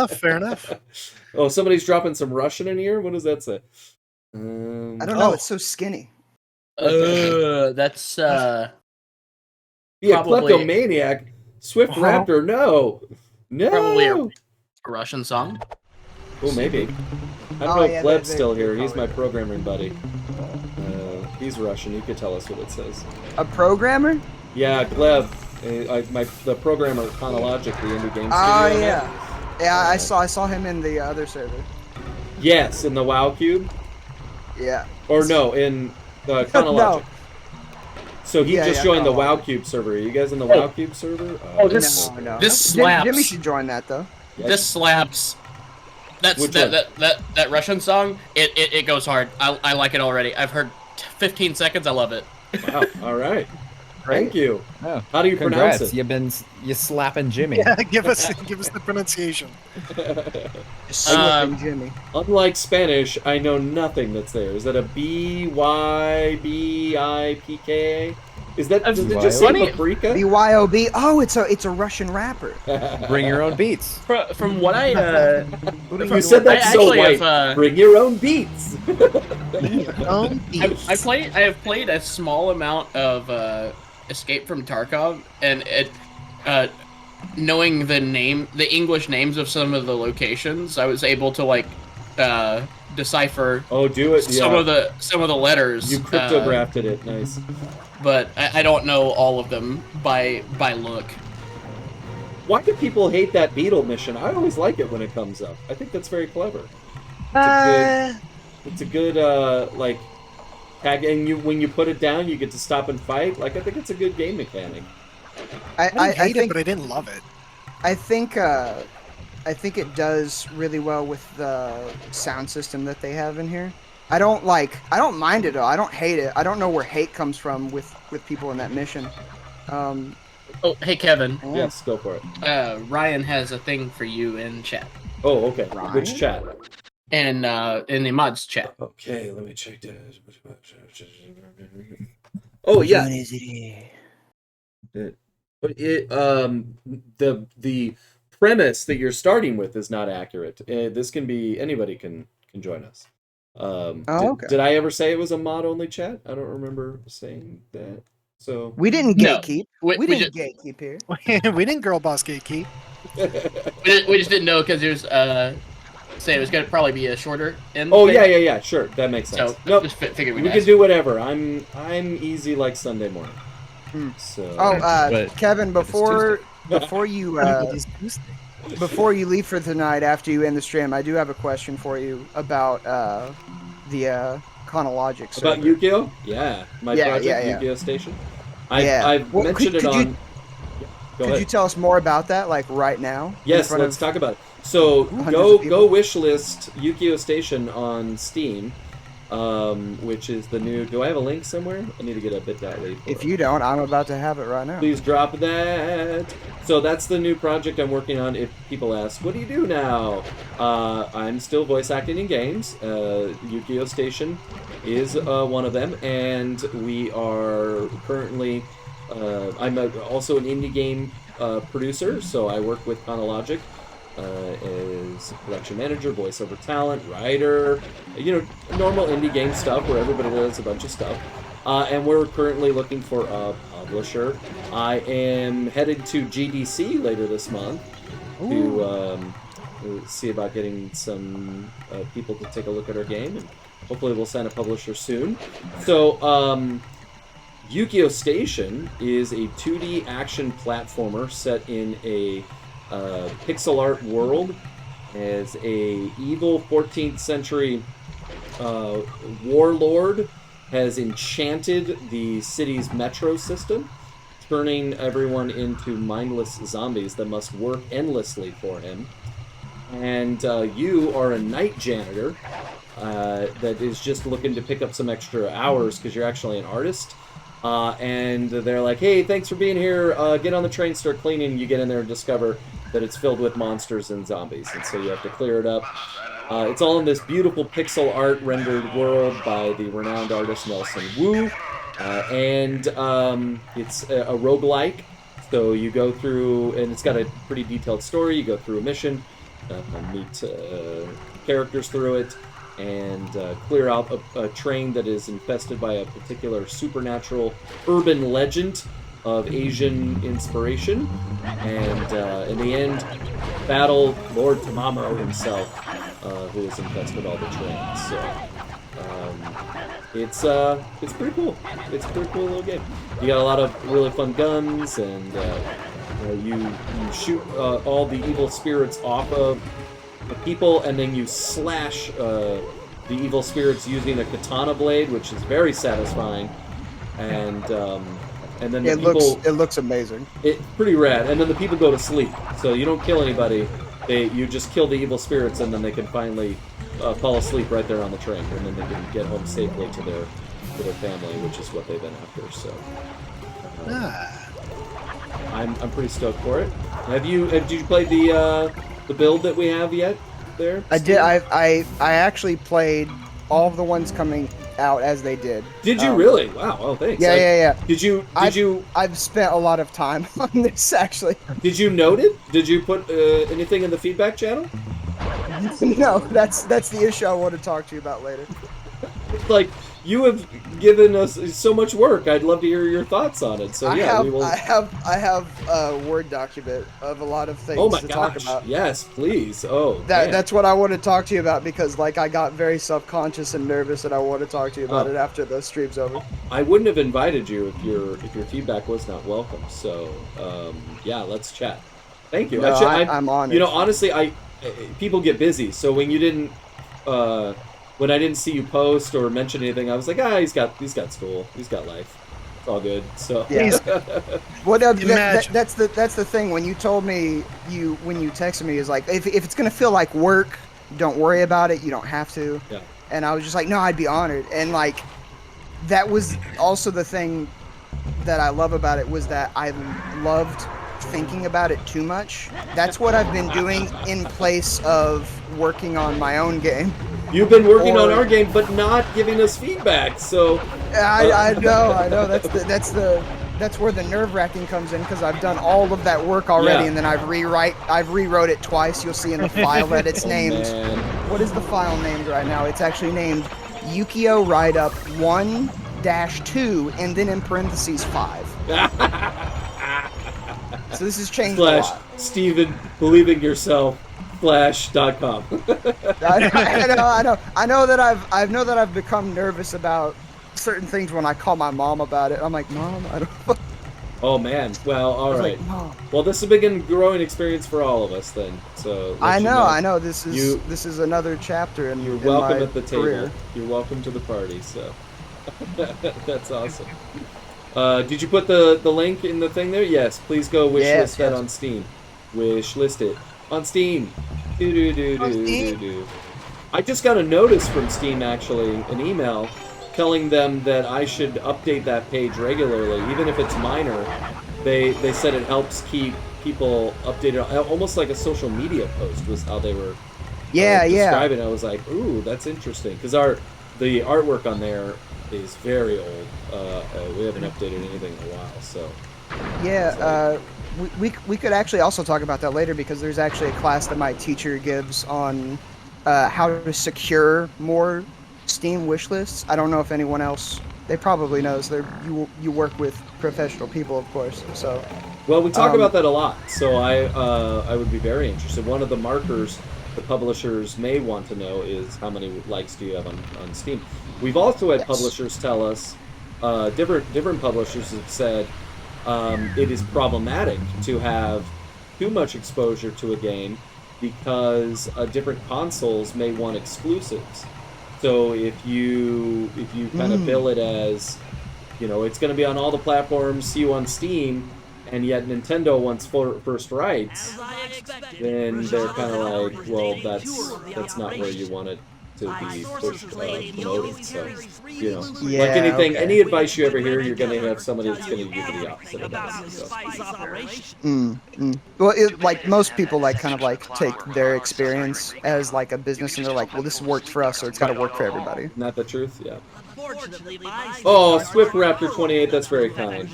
Fair enough. Oh, somebody's dropping some Russian in here. What does that say? I don't know. Oh. It's so skinny. That's Yeah, probably- kleptomaniac. Swift Raptor. No. probably a Russian song. Oh, maybe. I don't Oh, know if yeah, Gleb's they- still they here. He's probably- my programming buddy. He's Russian. You could tell us what it says. A programmer? Yeah, Gleb. The programmer chronologically indie game studio. Oh man. yeah. I saw him in the other server. Yes, in the WoW Cube. Yeah. Or no, in chronologic. So he Yeah, just yeah, joined the Chronologic. WoW Cube server. Are you guys in the WoW Cube server? this- No. this Jimmy slaps. should join that though. Yes. This slaps. That's Which one? that Russian song. It goes hard. I like it already. I've heard 15 seconds. I love it. Wow. All right. Thank you. Oh, How do you pronounce congrats. it? You slapping Jimmy. Yeah, give us the pronunciation. Slipping Jimmy. Unlike Spanish, I know nothing that's there. Is that a BYBIPKA? Is that does it just say Funny- paprika? BYOB. Oh, it's a Russian rapper. Bring your own beats. From what I You said that I so actually white. have, Bring your own beats. I have played a small amount of Escape from Tarkov, and it knowing the English names of some of the locations, I was able to like decipher Oh, do it. some Yeah. of the letters. You cryptographed it. Nice. But I don't know all of them by look. Why do people hate that beetle mission? I always like it when it comes up. I think that's very clever. It's a good like tag, and when you put it down, you get to stop and fight. Like I think it's a good game mechanic. I didn't hate it, think but I didn't love it. I think I think it does really well with the sound system that they have in here. I don't mind it though. I don't hate it. I don't know where hate comes from with people in that mission. Um, Oh, hey Kevin. yeah. Yes, go for it. Ryan has a thing for you in chat. Oh, okay. Ryan? Which chat? And in the mods chat. Okay, let me check that. Oh yeah. The premise that you're starting with is not accurate. This can be anybody can join us. Okay. Did I ever say it was a mod only chat? I don't remember saying that. So We didn't No. gatekeep. We didn't just- gatekeep here. We didn't girl boss gatekeep. we just didn't know because there's say it was gonna probably be a shorter end. Oh thing. yeah, sure, that makes sense. So Nope, just figured we we'd can ask. do whatever. I'm easy like Sunday morning. Hmm. So Oh, But Kevin, it's before It you is Tuesday. before you leave for tonight, after you end the stream, I do have a question for you about the chronologic server. about Yu-Gi-Oh? Yeah, my Yeah, project yeah, yeah. Yu-Gi-Oh Station. Yeah. I've Well, mentioned could it you- on. Go Could ahead. you tell us more about that, like right now? Yes, in front let's of talk about it. So hundreds go of people? go wish list Yu-Gi-Oh Station on Steam, which is the new. Do I have a link somewhere? I need to get a bit.ly. for If it. you don't, I'm about to have it right now. Please drop that. So that's the new project I'm working on. If people ask, what do you do now? I'm still voice acting in games. Yu-Gi-Oh Station is one of them, and we are currently. I'm also an indie game producer, so I work with Chronologic as production manager, voiceover talent, writer, normal indie game stuff where everybody does a bunch of stuff. And we're currently looking for a publisher. I am headed to GDC later this month to see about getting some people to take a look at our game, and hopefully we'll sign a publisher soon. So, Yu-Gi-Oh! Station is a 2D action platformer set in a pixel art world as a evil 14th century warlord has enchanted the city's metro system, turning everyone into mindless zombies that must work endlessly for him. And you are a night janitor that is just looking to pick up some extra hours because you're actually an artist. And they're like, hey, thanks for being here. Get on the train, start cleaning. You get in there and discover that it's filled with monsters and zombies. And so you have to clear it up. It's all in this beautiful pixel art rendered world by the renowned artist Nelson Wu. And it's a roguelike. So you go through, and it's got a pretty detailed story. You go through a mission, meet characters through it, and clear out a train that is infested by a particular supernatural urban legend of Asian inspiration. And in the end, battle Lord Tamamo himself, who has infested all the trains. So it's pretty cool. It's a pretty cool little game. You got a lot of really fun guns, and you shoot all the evil spirits off of the people, and then you slash the evil spirits using a katana blade, which is very satisfying. And then the it looks amazing. it's pretty rad. And then the people go to sleep, so you don't kill anybody. You just kill the evil spirits, and then they can finally fall asleep right there on the train, and then they can get home safely to their family, which is what they've been after. So I'm pretty stoked for it. Did you play the build that we have yet? There, I did. I actually played all of the ones coming out as they did. Did you really? Wow. Oh, thanks. Yeah. Did you? I've spent a lot of time on this actually. Did you note it? Did you put anything in the feedback channel? No, that's the issue I want to talk to you about later. Like, you have given us so much work. I'd love to hear your thoughts on it. So yeah, we will. I have a Word document of a lot of things Oh my to gosh! talk about. Yes, please. Oh, man. That's what I want to talk to you about because like I got very self-conscious and nervous, and I want to talk to you about it after the stream's over. I wouldn't have invited you if your feedback was not welcome. So yeah, let's chat. Thank you. No, I'm honored. You know, honestly, people get busy. So when you didn't, when I didn't see you post or mention anything, I was like, he's got school, he's got life. It's all good. So Yeah. Well, no, Imagine. that's the thing. When you told me when you texted me is like if it's gonna feel like work, don't worry about it. You don't have to. Yeah. And I was just like, no, I'd be honored. And like that was also the thing that I love about it was that I loved thinking about it too much. That's what I've been doing in place of working on my own game. You've been working on Or- our game, but not giving us feedback. So I know. That's where the nerve wracking comes in because I've done all of that work already, Yeah. and then I've rewrote it twice. You'll see in the file that it's named. man. What is the file named right now? It's actually named Yukio Write Up 1-2, and then in parentheses 5. So this has changed a Slash lot. Steven, believing yourself. Flash.com. I know that I've become nervous about certain things when I call my mom about it. I'm like, Mom, I don't. Oh man. Well, all I was right. like, Mom. Well, this has been a growing experience for all of us then. So I know. This is another chapter in You're in welcome my at the table. career. You're welcome to the party. So that's awesome. Did you put the link in the thing there? Yes. Please go wishlist that on Steam. Wishlist it on Steam. Do. I just got a notice from Steam actually, an email telling them that I should update that page regularly, even if it's minor. They said it helps keep people updated, almost like a social media post was how they were describing it. I was like, ooh, that's interesting, because the artwork on there is very old. We haven't updated anything in a while, so. Yeah, we could actually also talk about that later because there's actually a class that my teacher gives on how to secure more Steam wish lists. I don't know if anyone else, they probably knows. You work with professional people, of course. So. Well, we talk about that a lot, so I would be very interested. One of the markers the publishers may want to know is how many likes do you have on Steam. We've also had publishers tell us, different publishers have said it is problematic to have too much exposure to a game because different consoles may want exclusives. So if you kind of bill it as, it's going to be on all the platforms, see you on Steam, and yet Nintendo wants first rights, then they're kind of like, well, that's not where you want it to be pushed, promoted. So, like anything, any advice you ever hear, you're going to have somebody that's going to give you the opposite of that. So. Well, like most people, take their experience as like a business, and they're like, well, this worked for us, so it's got to work for everybody. Not the truth, yeah. Oh, Swift Raptor 28, that's very kind.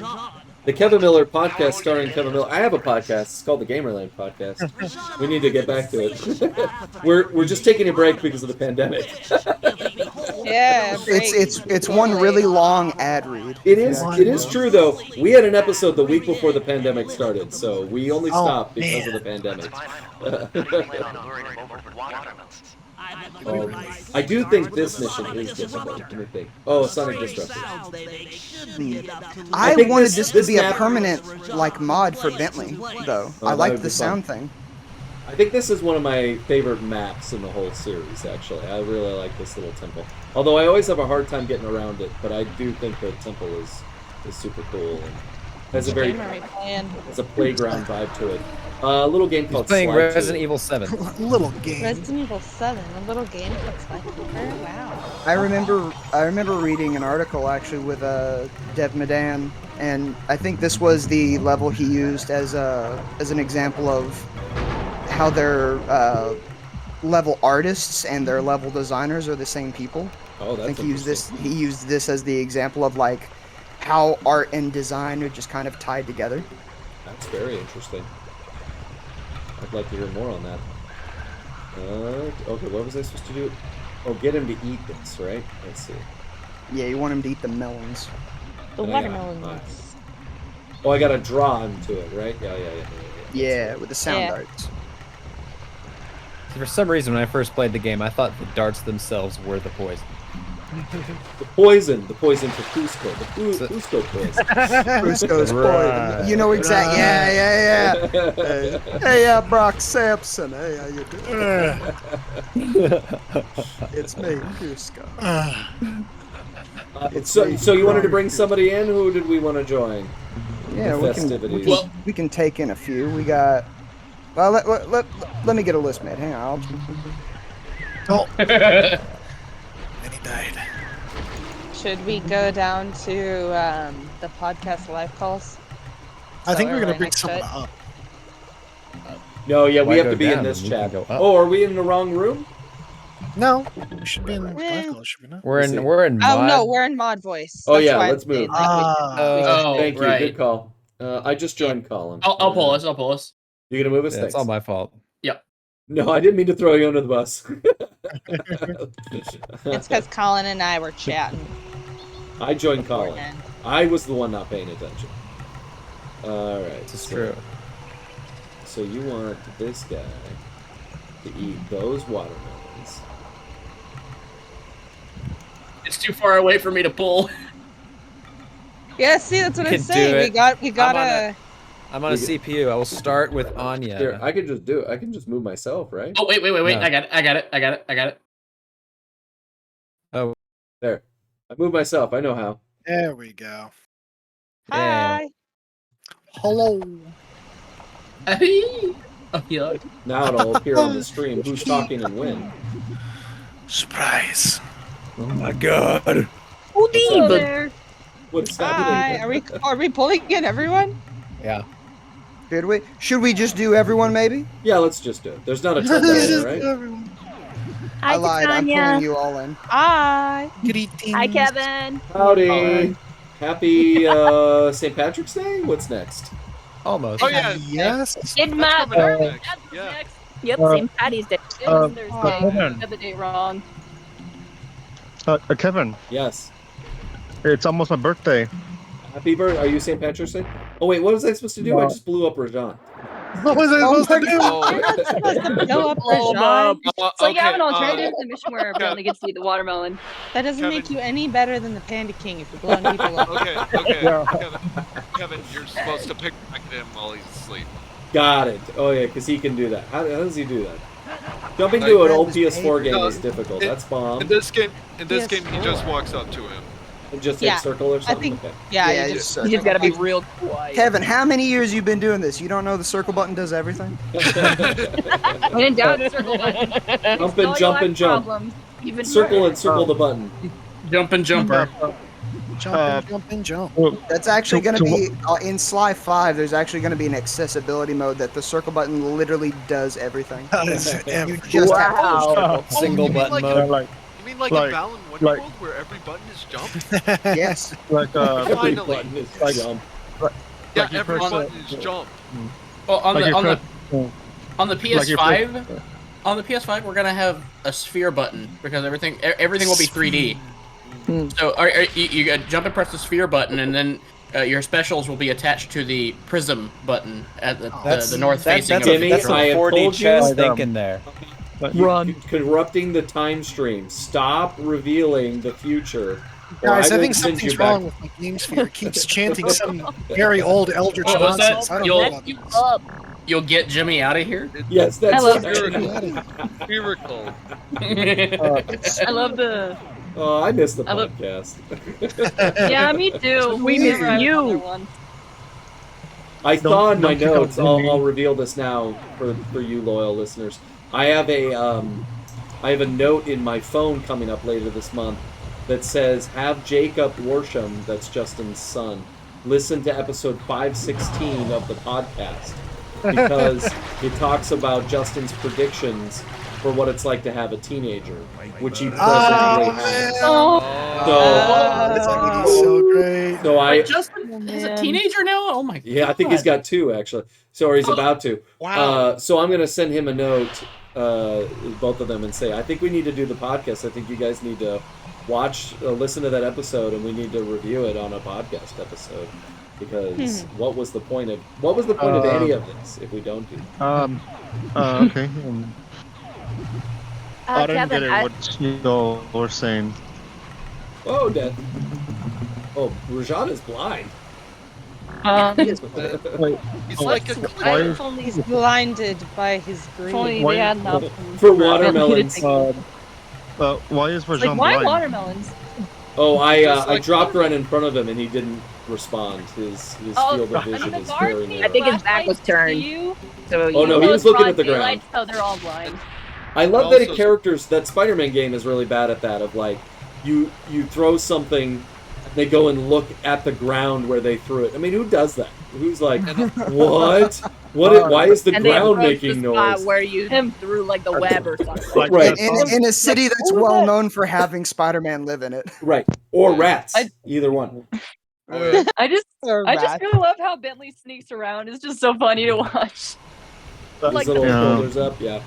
The Kevin Miller podcast starring Kevin Miller. I have a podcast. It's called the Gamerland Podcast. We need to get back to it. We're just taking a break because of the pandemic. Yeah, It's one really long ad read. It is true though. We had an episode the week before the pandemic started, so we only stopped because of the pandemic. I do think this mission is difficult. Let me think. Oh, Sonic Disruptor. I wanted this to be a permanent mod for Bentley, though. I like the sound thing. I think this is one of my favorite maps in the whole series, actually. I really like this little temple. Although I always have a hard time getting around it, but I do think the temple is super cool and has a playground vibe to it. A little game called playing Sly Resident 2. Evil 7. Little game. Resident Evil 7, a little game called Sly Cooper. Wow. I remember reading an article actually with Dev Madan, and I think this was the level he used as an example of how their level artists and their level designers are the same people. Oh, that's I think he used this as the example of like how art and design are just kind of tied together. That's very interesting. I'd like to hear more on that. Okay, what was I supposed to do? Oh, get him to eat this, right? Let's see. Yeah, you want him to eat the melons. The watermelon ones. Oh, I gotta draw him to it, right? Yeah. Yeah, with the sound Yeah. arts. For some reason, when I first played the game, I thought the darts themselves were the poison. The poison for Cusco. The Cusco poison. Cusco's Right. poison. You know exactly. Yeah. Hey, Brock Sampson. Hey, how you doing? It's me, Cusco. So you wanted to bring somebody in? Who did we want to join? Yeah, The festivities. we can take in a few. We got. Well, let me get a list made. Hang on. Oh, then he died. Should we go down to the podcast live calls? I think So we're gonna right bring next to someone it? up. No, yeah, we Why have go to be in down this when we can chat. go up? Oh, are we in the wrong room? No, we should be in live Eh. call, should we not? We're see. in Oh mod. no, we're in mod voice. Oh, That's yeah, why let's I'm saying, move. like, Oh, Thank you. right. Good call. I just joined Colin. I'll pull us. I'll pull us. You gonna move us? Yeah, it's Thanks. all my fault. No, I didn't mean to throw you under the bus. it's because Colin and I were chatting. I joined Colin. beforehand. I was the one not paying attention. All right. This is true. So you want this guy to eat those watermelons. It's too far away for me to pull. Yeah, see, that's what I'm Can do saying. it. We got a. I'm on a CPU. I will start with Anya. Here, I can just do it. I can just move myself, right? Oh, wait. No. I got it. Oh, There. I moved myself. I know how. There we go. yeah. Hi. Hello. Oh, yeah. Now it'll appear on the stream who's talking and when. Surprise. Oh my god. Hello there. What's Hi. happening? Are we pulling in everyone? Yeah. Should we just do everyone maybe? Yeah, let's just do it. There's not a ton down there, right? I lied. I'm pulling you all in. Hi. Greetings. Hi, Kevin. Howdy. Happy St. Patrick's Day? What's next? Almost. Oh yeah, Yes. In my coming up next. That's Yeah. next. Yep, Uh, St. Patty's Day. It uh, was Thursday. Kevin. Got the date wrong. Kevin, Yes. it's almost my birthday. Happy birthday. Are you St. Patrick's Day? Oh, wait, what was I supposed to do? I No. just blew up Rajan. What was I supposed to do? Oh, You're not supposed to blow up Blow 'em Rajan. up. So you have an okay, alternative to mission where everyone gets to eat the watermelon. That doesn't Kevin. make you any better than the Panda King if you're blowing people up. okay. Yeah. Kevin, you're supposed to pickpocket him while he's asleep. Got it. Oh, yeah, because he can do that. How does he do that? Jumping Like- to an old PS4 game No, is difficult. it- That's bomb. In this game, he PS4. just walks up to him. And just Yeah, hit circle or I something? think. Okay. Yeah, Yeah, you just You just gotta be real quiet. Kevin, how many years you been doing this? You don't know the circle button does everything? When in doubt, circle button. Jump and jump and jump. Problems, even Circle more. and circle the button. Jump and jumper. Jump. That's actually To- going to to- be in Sly 5. There's actually going to be an accessibility mode that the circle button literally does everything. You just have to Wow. Single you mean button like- mode. Like, You mean like Like- in Balan like- Wonderworld where every button is jump? circle. Yes. like, Every Finally. button is Like- jump. Yeah, Like your every first- button is jump. Well, on like the your on the first- on the like your PS5, on the PS5, we're gonna have a sphere button because everything will be 3D. So you got jump and press the sphere button, and then your specials will be attached to the prism button at the north facing That's of a, the that's I a have 4D told you- chess Like, thinking there. You're corrupting the time stream. Stop revealing the future. or Guys, I will think send you something's back- wrong with my game sphere. It keeps chanting some very old eldritch What was that? nonsense. I don't You'll- know about You this. up. You'll get Jimmy out of here. Yes, that's love right. Miracle. I love the. Oh, I missed the I love- podcast. Yeah, me too. We miss you. I saw in my don't kick out notes. I'll Jimmy. reveal this now for you loyal listeners. I have a note in my phone coming up later this month that says, "Have Jacob Worsham, that's Justin's son, listen to episode 516 of the podcast because it talks about Justin's predictions for what it's like to have a teenager, which he presently has." Oh, That's gonna be so great. So I, Wait, Justin is a teenager now. Oh my god. yeah, I think he's got two actually. So or he's about to. Wow. So I'm gonna send him a note, both of them, and say, I think we need to do the podcast. I think you guys need to listen to that episode, and we need to review it on a podcast episode. Because what was the point of any of this if we don't do that? okay. I didn't Kevin, get it. What you were saying. Oh, Dad. Oh, Rajan is blind. Wait, He's like a why is, He's blinded by his if only greed. Why- they had enough. For watermelons. why is Like, Rajan why blind? watermelons? Oh, Just I like dropped Spider-Man. right in front of him and he didn't respond. His Oh, field of vision the is guards very need narrow. I think his back was flashlights to turned. you. So Oh, no, he was It's looking broad at the daylight, ground. so they're all blind. I love And that also- that Spider-Man game is really bad at that. Of like, you throw something, they go and look at the ground where they threw it. I mean, who does that? Who's like, what? Why is the And they ground approached making the spot noise? where you threw like the web or something. Like Right. In a city that's What was well that? known for having Spider-Man live in it. Right. Or Yeah. rats. Either one. Oh, yeah. I just Rat. really love how Bentley sneaks around. It's just so funny to watch. These Like little Yeah. shoulders up, yeah.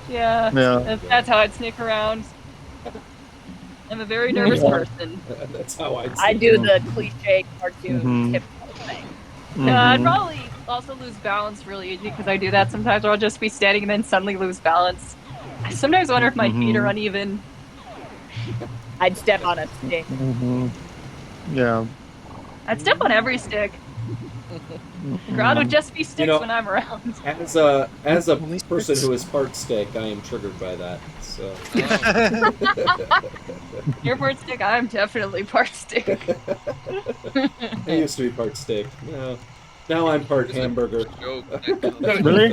Yeah, Yeah. that's how I'd sneak around. I'm a very nervous Yeah. person. That's how I do the cliche cartoon Mhm. typical thing. I'd Mhm. probably also lose balance really easy because I do that sometimes where I'll just be standing and then suddenly lose balance. I sometimes wonder if my feet are Mhm. uneven. I'd step on a stick. Mhm. Yeah. I'd step on every stick. The ground would just be sticks know- when I'm around. As a person who is part stick, I am triggered by that. So You're part stick, I'm definitely part stick. I used to be part steak. Now I'm part hamburger. Joke. Really?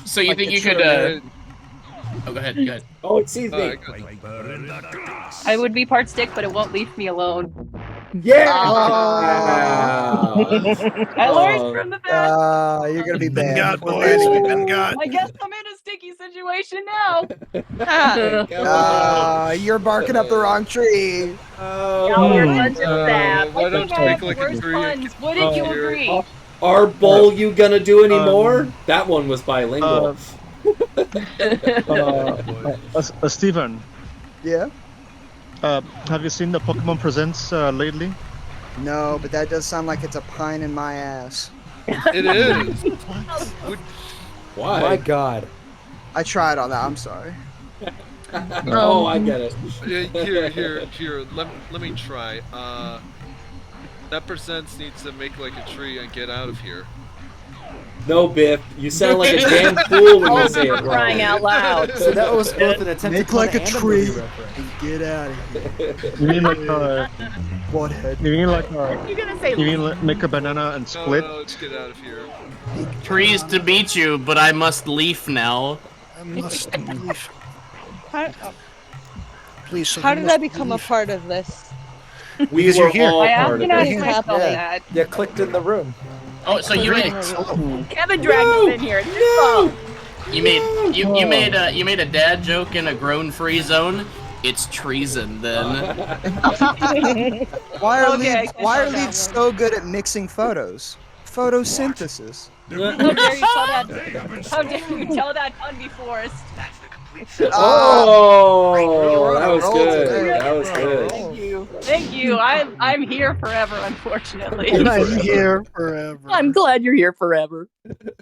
So you think you could? Oh, go ahead. Go ahead. Oh, it sees me. I would be part stick, but it won't leave me alone. Yeah. I learned from the best. You're gonna be Been bad. got, before boys. bad. We've been got. I guess I'm in a sticky situation now. You're barking up the wrong tree. Y'all are a bunch of sap. Why I don't think you I make have like a worse tree? puns. Wouldn't you here? agree? Are bowl you gonna do any more? That one was bilingual. Steven, Yeah. have you seen the Pokemon Presents lately? No, but that does sound like it's a pine in my ass. It is. Why? My God. I tried on that. I'm sorry. Oh, I get it. Here. Let me try. That percent needs to make like a tree and get out of here. No, Biff. You sound like a damn fool when you say it wrong. Crying out loud. So that was both an attempt Make to like a and tree. movie reference. Get out of here. You mean like Butthead. you mean like You're gonna say you mean like make a banana and split? No, let's get out of here. Trees to beat you, but I must leaf now. I must leave. How, Please. So how you did must I become a leave. part of this? We Because were you're here. all I am part of gonna it. ask myself Yeah. that. You clicked in the room. Oh, so you made Kevin dragged us in here. It's his fault. you made a dad joke in a grown-free zone. It's treason then. Why are Okay, I leads, can why are tell that leads one. so good at mixing photos? Photosynthesis. How dare you tell that? How dare you tell that pun before us? Oh, that was roll good. today. That was good. Thank you. Thank you. I'm here forever, unfortunately. I'm here forever. I'm glad you're here forever.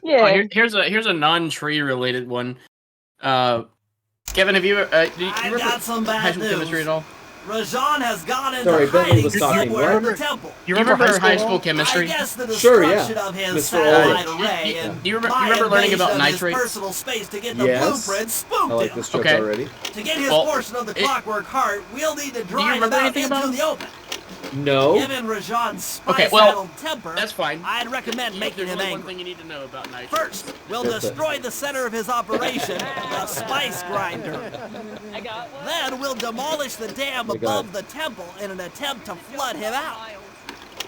Yeah. Here's a non-tree related one. Kevin, have you do you remember got some bad high school news. chemistry at all? Rajan has gone into Sorry, Bentley hiding was talking. somewhere in What? the temple. You remember high school chemistry? I guess the Sure, destruction yeah. of his Mr. satellite Ulrich. array and Do you remember my learning about invasion of his nitrate? personal space to get the Yes. blueprint I spooked like him. this joke Okay. already. To get his Well, portion of the clockwork heart, we'll need to drive him remember out anything into about the open. No. Given Rajan's Okay, well, spice-addled temper, That's fine. I'd recommend making There's him only one angry. thing you need to know about nitrate. First, we'll That's it. destroy the center of his operation, the spice grinder. I got one. Then we'll demolish the dam Oh my God. above the temple in an attempt to flood him out.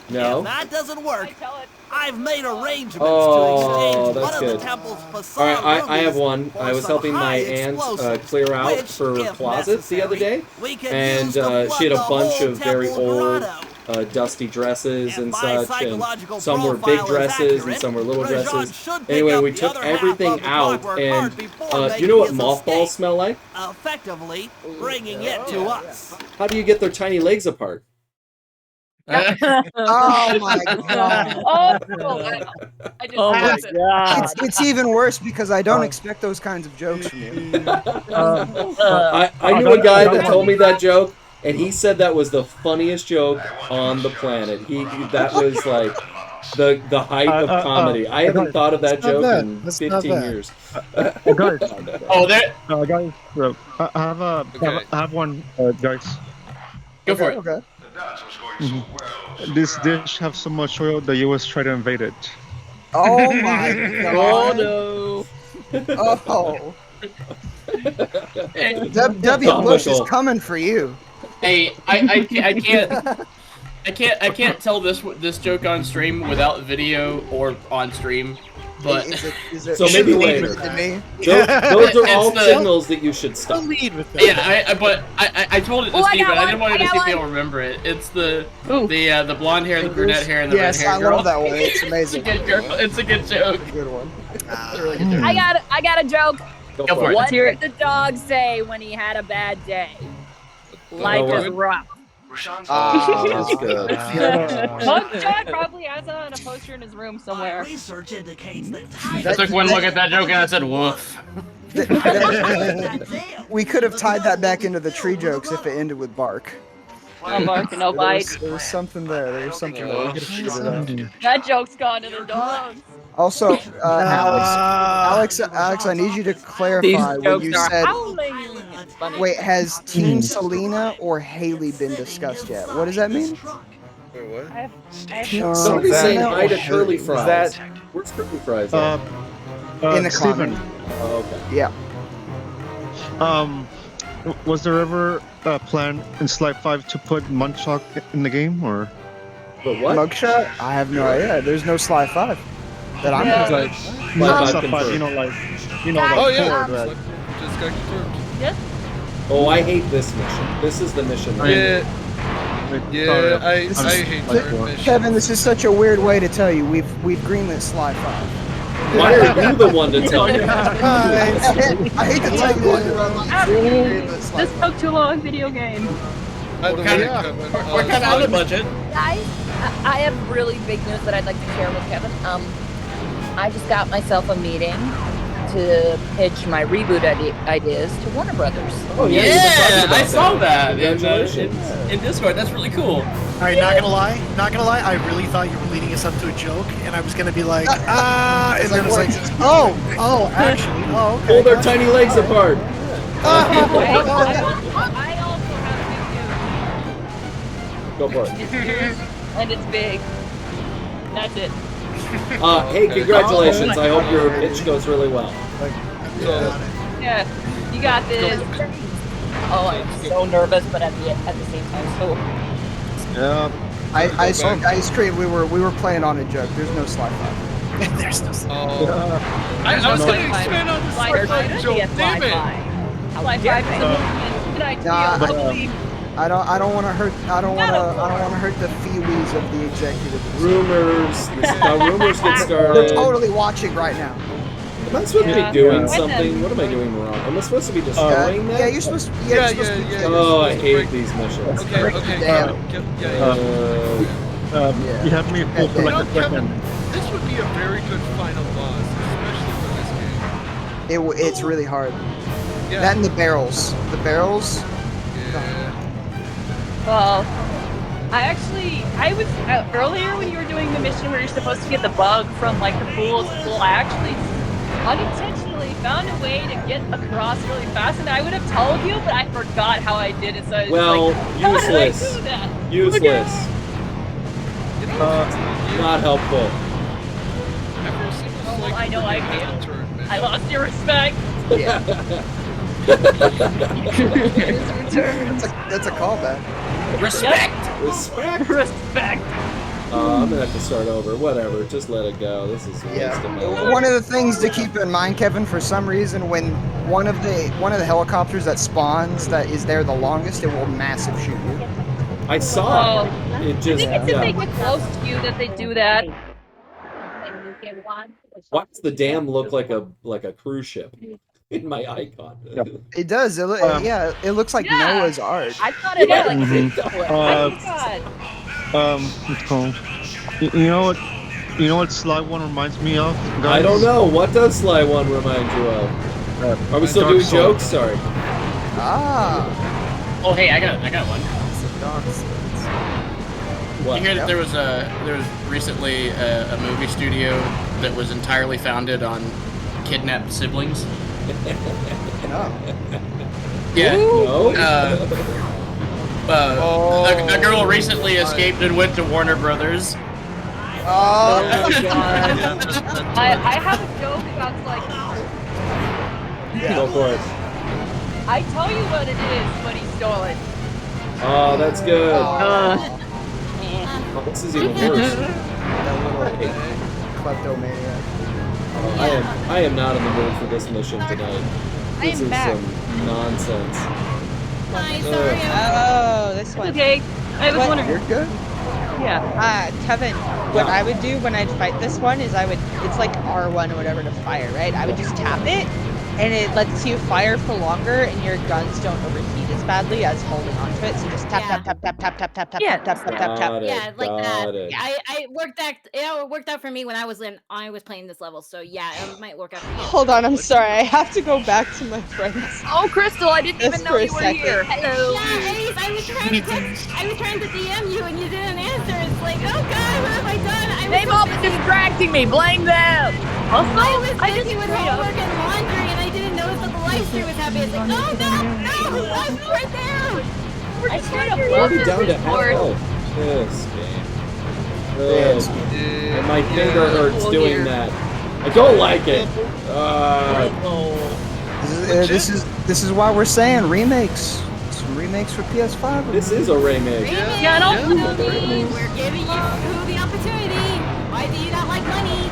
No. If that doesn't work, I tell it. I've made arrangements Oh, to exchange that's one of good. the temple's facade All right, I have rubies one. for I was some helping my high aunt explosives, clear out which, for if closets the other necessary, day, we can and use to flood she had a the bunch whole of very temple old, grotto. dusty dresses If and my such, and psychological some were big profile is dresses and accurate, some were little Rajan dresses. should pick Anyway, up we the took other half everything of the out, clockwork and heart before you making know what his mothballs escape, smell like? effectively bringing it to us. How do you get their tiny legs apart? Oh my god. Oh, wow. I just Oh my lost it. god. It's even worse because I don't expect those kinds of jokes from you. I knew a guy that told me that joke, and he said that was the funniest joke on the planet. That was like the height of comedy. I haven't thought of that That's not joke bad. in That's not 15 bad. years. Guys, Oh, there. guys, I have Okay. I have one, guys. Go for it. Okay. This dish have so much oil the U.S. tried to invade it. Oh my god. Oh no. Oh. W. Bush is coming for you. Hey, I can't tell this joke on stream without video or on stream, but Is it So maybe later. Those are all signals that you should stop. Lead with that. Yeah, I told it to Oh, I Steve, got but I didn't one, want to I see if got he'll one. remember it. It's the blonde hair, the brunette hair, and the Yes, red hair I girl. love that one. It's amazing. It's a good girl. It's a good joke. It's a good one. I got a joke. Go Go for for it. it. What did the dog say when he had a bad day? Life is rough. That's good. Mugshot probably has it on a poster in his room somewhere. Research indicates that I took one look at that joke and I said, "Woof." We could have tied that back into the tree jokes if it ended with bark. No bark, no bite. There was something there. There was something there. We could have figured it out. That joke's gone to the dogs. Also, Alex, I need you to clarify when you said. Wait, has Team Selena or Haley been discussed yet? What does that mean? Wait, what? Somebody's saying hi to Curly Is Fries. that Where's Curly Fries at? In the Steven, Oh, okay. Yeah. was there ever a plan in Sly 5 to put Munchak in the game, or? But what? Mugshot? I have no idea. There's no Sly 5 that I'm It's aware like, of. not Sly Sly 5, confirmed. you know, like, Oh like yeah, four, right? just got confirmed. Yes. Oh, I hate this mission. This is the mission. Yeah, yeah, I This hate like turret four. missions. Kevin, this is such a weird way to tell you. We've greenlit Sly 5. Why are you the one to tell me? I hate to tell you that. This took too long. Video game. By the way, Kevin, We're kind of out of budget. Guys, I have really big news that I'd like to share with Kevin. I just got myself a meeting to pitch my reboot ideas to Warner Brothers. Oh Yeah, you've been talking about I saw that Congratulations. in Discord. That's really cool. All right, not gonna lie, I really thought you were leading us up to a joke, and I was gonna be like, and then it's like, oh, actually, oh, okay. Pull their tiny legs apart. I also have Go for it. big news, and it's big. That's it. Hey, congratulations. I hope your pitch goes really well. Yeah, you got this. Oh, I'm so nervous, but at the same time, so. Yeah. Ice Cream, we were playing on a joke. There's no Sly 5. There's no. I was going to expand on the Slider Sly joke. Damn it! Sly 5 is a good idea. Nah, I don't want to hurt the feelies of the executive. Rumors. This is how rumors get They're started. totally watching right now. Am I supposed to be doing something? What am I doing wrong? Am I supposed to be destroying that? Yeah, you're supposed to. Yeah, you're supposed to be- Oh, I hate these missions. Okay, Damn. You have me pull for like a second. This would be a very good final boss, especially for this game. It's really hard. Yeah. That and the barrels. The barrels. Yeah. Well, I was earlier when you were doing the mission where you're supposed to get the bug from like the pool. I actually unintentionally found a way to get across really fast, and I would have told you, but I forgot how I did it. So I was Well, like, how did I useless. do that? Useless. Not helpful. Oh, I know I can't. I lost your respect. Yeah. That's a callback. Respect. Respect. Respect. I'm gonna have to start over. Whatever. Just let it go. This is a waste of my life. One of the things to keep in mind, Kevin, for some reason, when one of the helicopters that spawns that is there the longest, it will massive shoot you. I saw it. It I just think it's if they get close to you that they do that. Why does the dam look like a cruise ship in my icon? It does. It looks like Noah's Ark. I thought it was like It's called. You know what Sly 1 reminds me of, guys? I don't know. What does Sly 1 remind you of? Are we still Dark doing Souls. jokes? Sorry. Oh, hey, I got one. What? You hear that there was recently a movie studio that was entirely founded on kidnapped siblings. No. Yeah. No? A girl recently escaped and went to Warner Brothers. Oh, I have a joke about like. Go for it. I tell you what it is, but he stole it. Oh, that's good. Oh. Oh, this is even worse. That little kleptomaniac. I am not in the mood for this mission tonight. This is back. some nonsense. Oh, this one. Okay, I was wondering. You're good. Yeah. Kevin, what I would do when I'd fight this one is it's like R1 or whatever to fire, right? I would just tap it, and it lets you fire for longer, and your guns don't overheat as badly as holding onto it. So just tap, tap, tap, tap, tap, tap, tap, tap, Yeah. tap, tap, tap, tap, tap. Yeah, like that. Got it. I worked that. It worked out for me when I was playing this level. So yeah, it might work out for you. Hold on, I'm sorry. I have to go back to my friends. Oh, Crystal, I didn't Just even know for a you were second. here. Hello. Yeah, Ace, I was trying to DM you and you didn't answer. It's like, oh god, what have I done? They've all been distracting me. Blame them. I was busy with homework and laundry, and I didn't notice that the live stream was happening. It's like, no, I'm right there. I straight up We're love already this down to half Discord. health. This game. And my finger hurts doing that. I don't like it. This is why we're saying remakes. Some remakes for PS5. This is a remake. Yeah, and also We're giving you the opportunity. Why do you not like money?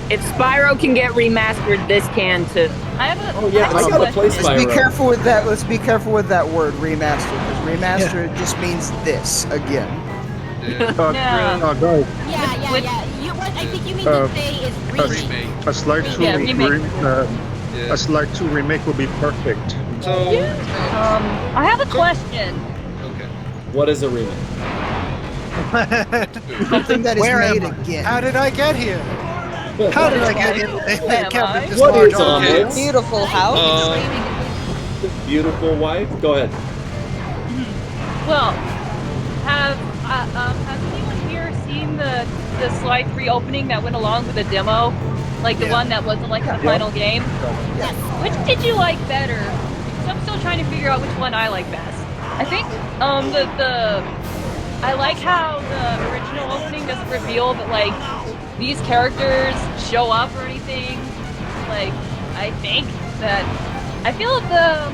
If Spyro can get remastered, this can too. I have a. Oh yeah, I gotta play Let's be Spyro. careful with that. Let's be careful with that word remaster, because remaster just means this again. Yeah. Guys, Yeah. You, what I think you mean to say is remake. a Sly 2 Yeah, remake. a Sly 2 remake would be perfect. So, I have a question. okay. What is a remake? Something that is Where made am I? again. How did I get here? How did I get in? Am Captain I? just What logged is on. on it? Beautiful house. Beautiful wife? Go ahead. Well, has anyone here seen the Sly 3 opening that went along with the demo? Like the one that wasn't like the final game? Yes. Which did you like better? So I'm still trying to figure out which one I like best. I think I like how the original opening doesn't reveal that like these characters show up or anything. Like I think that I feel the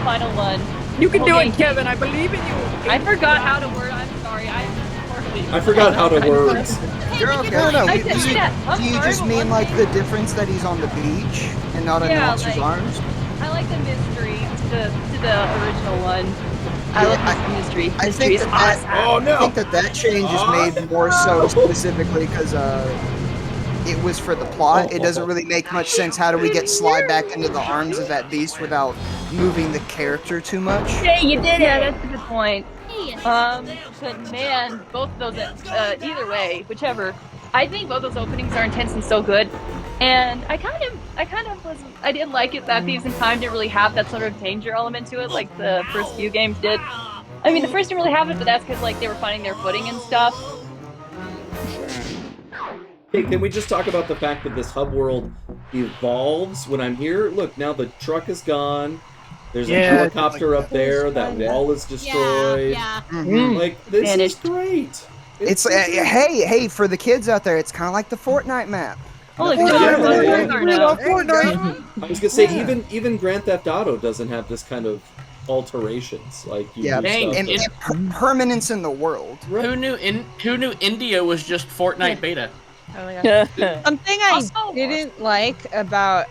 final one. You can do Okay. it, Kevin. I believe in you. I forgot how to word. I'm sorry. I'm horribly. I forgot how to words. You're okay. No, I Do said you, that. I'm do you sorry, just but mean one like thing- the difference that he's on the beach and not in Yeah, Monster's like- arms? I like the mystery to the original one. I Yeah, love the mystery. I Mystery think is that, awesome. Oh no! I think that change is made more so specifically because it was for the plot. It doesn't really make much sense. How do we get Sly back into the arms of that beast without moving the character too much? Hey, you did Yeah, it. that's a good point. But man, both of those, either way, whichever. I think both those openings are intense and so good. And I didn't like it that Thieves in Time didn't really have that sort of danger element to it like the first few games did. I mean, the first didn't really have it, but that's because like they were finding their footing and stuff. Hey, can we just talk about the fact that this hub world evolves when I'm here? Look, now the truck is gone. There's a Yeah, helicopter like up there. That wall is destroyed. Yeah. Mhm. Like, this Vanished. is great. It's hey, for the kids out there, it's kind of like the Fortnite map. Holy Yeah, crap! yeah, What yeah. are we now? I was gonna say, even Grand Theft Auto doesn't have this kind of alterations. Like, you Yeah, do Dang, stuff and, that- and permanence in the world. Who knew India was just Fortnite beta? Oh my god. Something I Also- didn't like about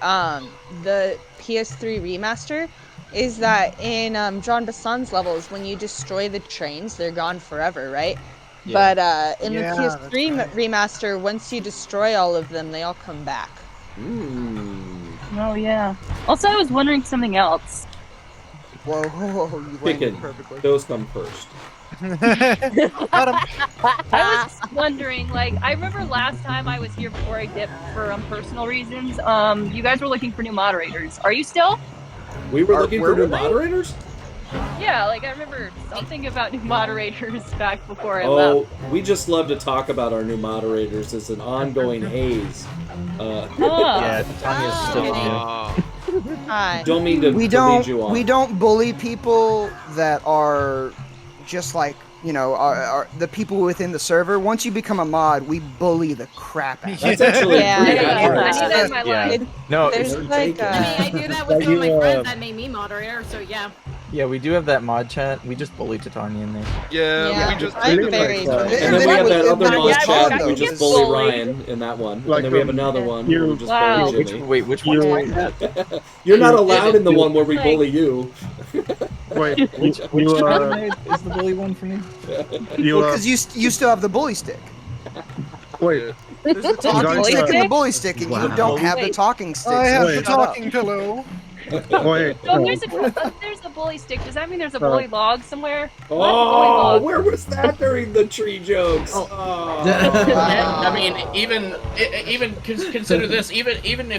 the PS3 remaster is that in John Bassan's levels, when you destroy the trains, they're gone forever, right? Yeah. But in Yeah, the PS3 that's right. remaster, once you destroy all of them, they all come back. Oh yeah. Also, I was wondering something else. Whoa, you landed Chicken. perfectly. Those come first. Got him. I was wondering, like, I remember last time I was here before I dipped for personal reasons. You guys were looking for new moderators. Are you still? We were looking for were new we? moderators? Yeah, like I remember something about new moderators back before I left. Oh, we just love to talk about our new moderators. It's an ongoing haze. Yeah, Tanya's still new. Oh. Hi. Don't mean to We lead you on. don't bully people that are just like, you know, are the people within the server. Once you become a mod, we bully the crap out of you. That's actually Yeah. pretty Hey, accurate. I need that in my Yeah. life. No, There's like I mean, I do that with some of my friends that made me moderator, so yeah. yeah, we do have that mod chat. We just bully Titania in there. Yeah, Yeah, we just I'm did it very. like, And then we have that other mod Yeah, chat. I We get just bully bullied. Ryan in that one. Like, And then we have another one where we just Wow. bully Jimmy. Which You- one's that? You're not allowed in the one where we Like- bully you. Wait, Which you is the bully one for me? you Because you still have the bully stick. wait. There's the talking guys, stick and the stick? bully stick, and you don't have the Wait. talking stick. I so have Wait. the shut up. talking pillow. Wait. So there's a bully stick. Does that mean there's a bully log somewhere? Oh, Where's the bully log? where was that during the tree jokes? Oh. I mean, even consider this. Even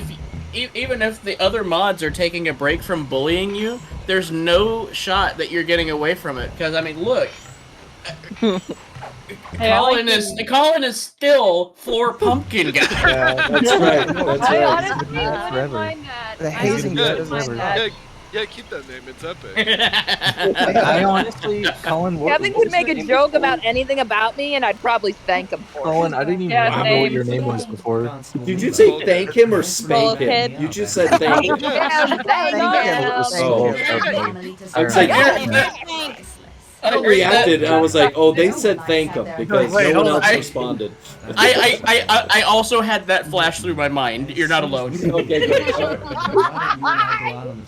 if the other mods are taking a break from bullying you, there's no shot that you're getting away from it. Because I mean, look, Hey, I like Colin is still floor pumpkin guy. Yeah, that's right. That's I right. honestly Yeah, wouldn't forever. mind that. The I hazing honestly bit is wouldn't mind never- that. yeah, keep that name. It's epic. I honestly, Colin, what Kevin what could was make your a name joke before? about anything about me, and I'd probably thank him for it. Colin, I didn't even Yeah, know what same. your name was before. Did you say thank him or spank him? Bullhead. You just said thank him. Yeah, thank Thank him. Oh, him. I was like, I reacted and I was like, oh, they said thank him because Wait, no one hold else on. responded. I also had that flash through my mind. You're not alone. Okay, good.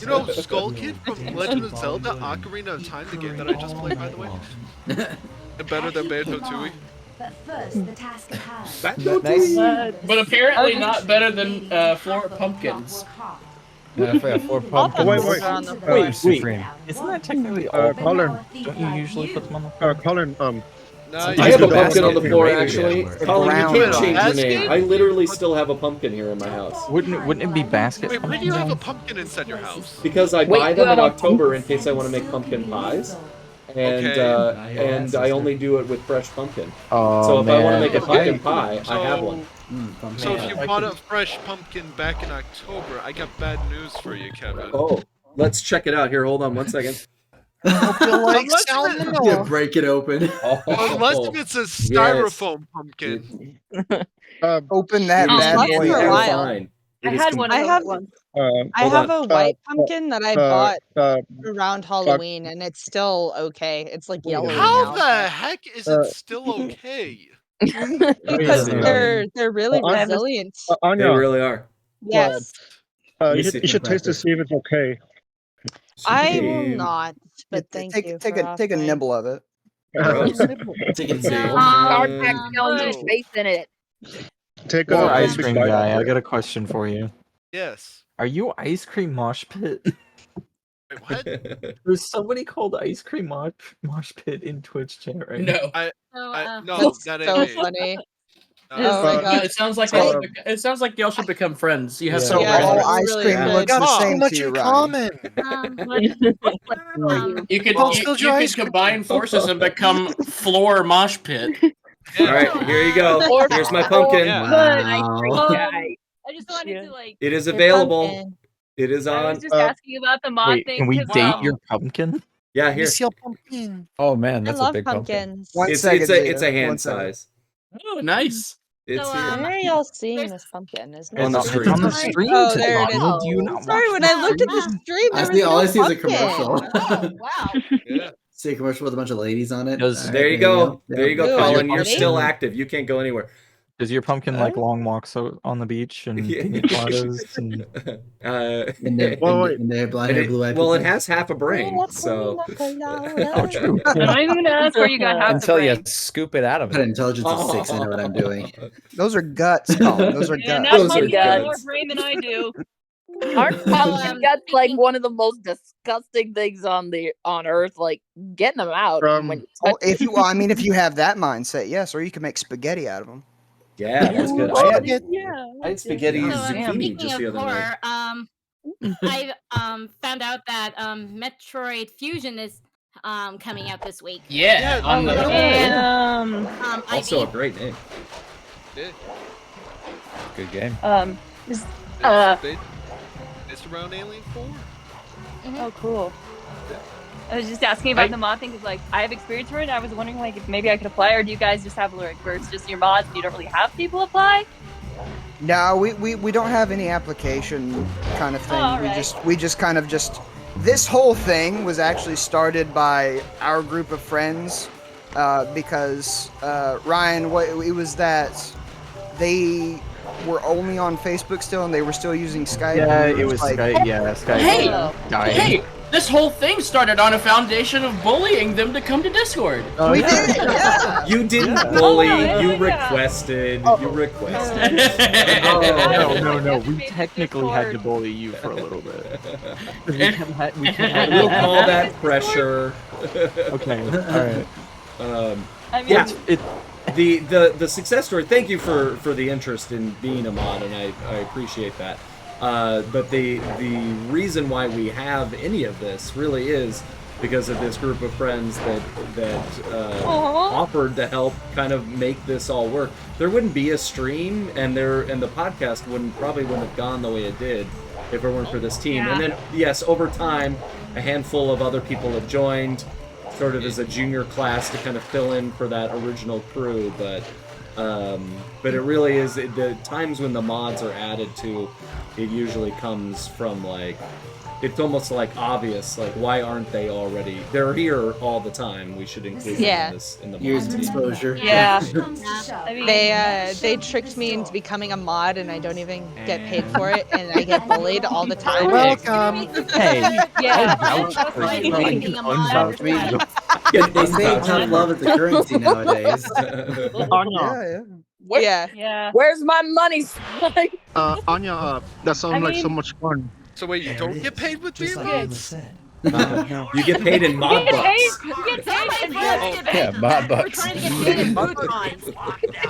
You know, Skull Kid from Legend of Zelda: Ocarina of Time, the game that I just played, by the way, and better than Banjo-Tooie. But first, the task at hand. Nice. But apparently not better than floor pumpkins. For pumpkin. Wait. On the floor. Wait, isn't that technically all? Colin, Don't you usually put them on the floor? Colin, Nice. I have a the pumpkin on the basket. floor actually. Colin, brown you can't one. change your name. Basket? I literally still have a pumpkin here in my house. Wouldn't it be basket? Wait, why do you have a pumpkin inside your house? Because I Wait, buy them in well- October in case I want to make pumpkin pies. And Okay. and I only do it with fresh pumpkin. Oh, So if I want to man. make a pumpkin pie, So- I have one. So Man, if you I bought could- a fresh pumpkin back in October, I got bad news for you, Kevin. Oh, let's check it out here. Hold on 1 second. Like Unless salmonella. Break it open. Unless if it's a styrofoam pumpkin. Open that Oh, bad that's boy. for a up. while. Fine. I It is had com- one of I those have- ones. I Hold have on. a white pumpkin that I bought uh, around Halloween, and it's still okay. It's like yellow How now. the heck is it still okay? Because they're really I just- resilient. They Anya, really are. Yes, you should taste to see if it's okay. I will not. But thank take you. take for a take a offering. nibble of it. Gross. Take it See. Hard pack challenge Good. and faith in it. Take More a ice big cream bite. guy. I got a question for you. Yes. Are you ice cream mosh pit? Wait, what? There's somebody called ice cream mosh pit in Twitch chat right now. No. No, That's that so ain't me. funny. No. Oh my god. It sounds like So- it sounds like y'all should become friends. You have Yeah. so Yeah, all we ice really cream should. looks the Got same so much to you, in Ryan. common. You could Well, spilled your ice cream. combine forces and become floor mosh pit. All right, here you go. Here's my pumpkin. Yeah. I just wanted to like. It is Your available. pumpkin. It is I on. was just asking about the mod Wait, thing. can we 'cause, date your pumpkin? Yeah, here. Miss your pumpkin. Oh man, I that's a love big pumpkin. pumpkins. One It's second, it's a Zia. hand One second. size. Oh, nice. It's So, here. Where are y'all seeing there's- this pumpkin? Is On the It's stream. on the stream Oh, today. there it is. Do you not Sorry, watch when I looked at the stream, there was All I no see is a pumpkin. commercial. Oh, wow. Yeah. See a commercial with a bunch of ladies on it. Does- All There right, you go. There you go, Ooh, Colin. your You're pumpkin- still active. You can't go anywhere. Does your pumpkin like long walks on the beach and Yeah. pina coladas and And their blonde hair, blue eyed. well, it has half a brain, so. oh, true. I'm not even gonna ask where you got half the Until you brain. scoop it out of But it. intelligence is 6. I know what I'm doing. Those are guts, Colin. Those are And guts. that Those are monkey has more guts. brain than I do. Aren't pumpkin guts like one of the most disgusting things on Earth? Like getting them out when you touch If you, well, I mean, if you have that mindset, yes, or you can make spaghetti out of them. Yeah, that's good. Yeah. I had spaghetti So, zucchini speaking just of the other night. horror, I found out that Metroid Fusion is coming out this week. Yeah. On the Also a I great name. Yeah. Good game. Is, It's biased around Alien 4. Oh, cool. I was just asking about the mod thing because, like, I have experience for it. And I was wondering, like, if maybe I could apply, or do you guys just have like where it's just your mods and you don't really have people apply? No, we don't have any application kind of thing. Oh, We just kind of just. This whole thing was actually started by our group of friends because Ryan, it was that they were only on Facebook still and they were still using Skype. Yeah, it was Skype. Yeah, Skype. Hey, this whole thing started on a foundation of bullying them to come to Discord. We did, yeah. You didn't bully. You requested. You requested. No. We technically had to bully you for a little bit. We'll call that pressure. Okay. All right. Yeah. The success story. Thank you for the interest in being a mod, and I appreciate that. But the reason why we have any of this really is because of this group of friends that offered to help kind of make this all work. There wouldn't be a stream, and the podcast probably wouldn't have gone the way it did if it weren't for this team. Yeah. And then yes, over time, a handful of other people have joined, sort of as a junior class to kind of fill in for that original crew, but it really is the times when the mods are added to, it usually comes from like, it's almost like obvious, like why aren't they already? They're here all the time. We should include them in the Years mod of team. exposure. Yeah. I mean, They tricked me into becoming a mod, and I don't even get paid for it, and I get bullied all the time. Welcome. Hey, yeah. They say tough love is the currency nowadays. Yeah. Where's my money? Anya, that sounds like so much fun. So wait, you don't get paid with beer mods? You get paid in mod bucks. Yeah, mod bucks. We're trying to get paid in futons.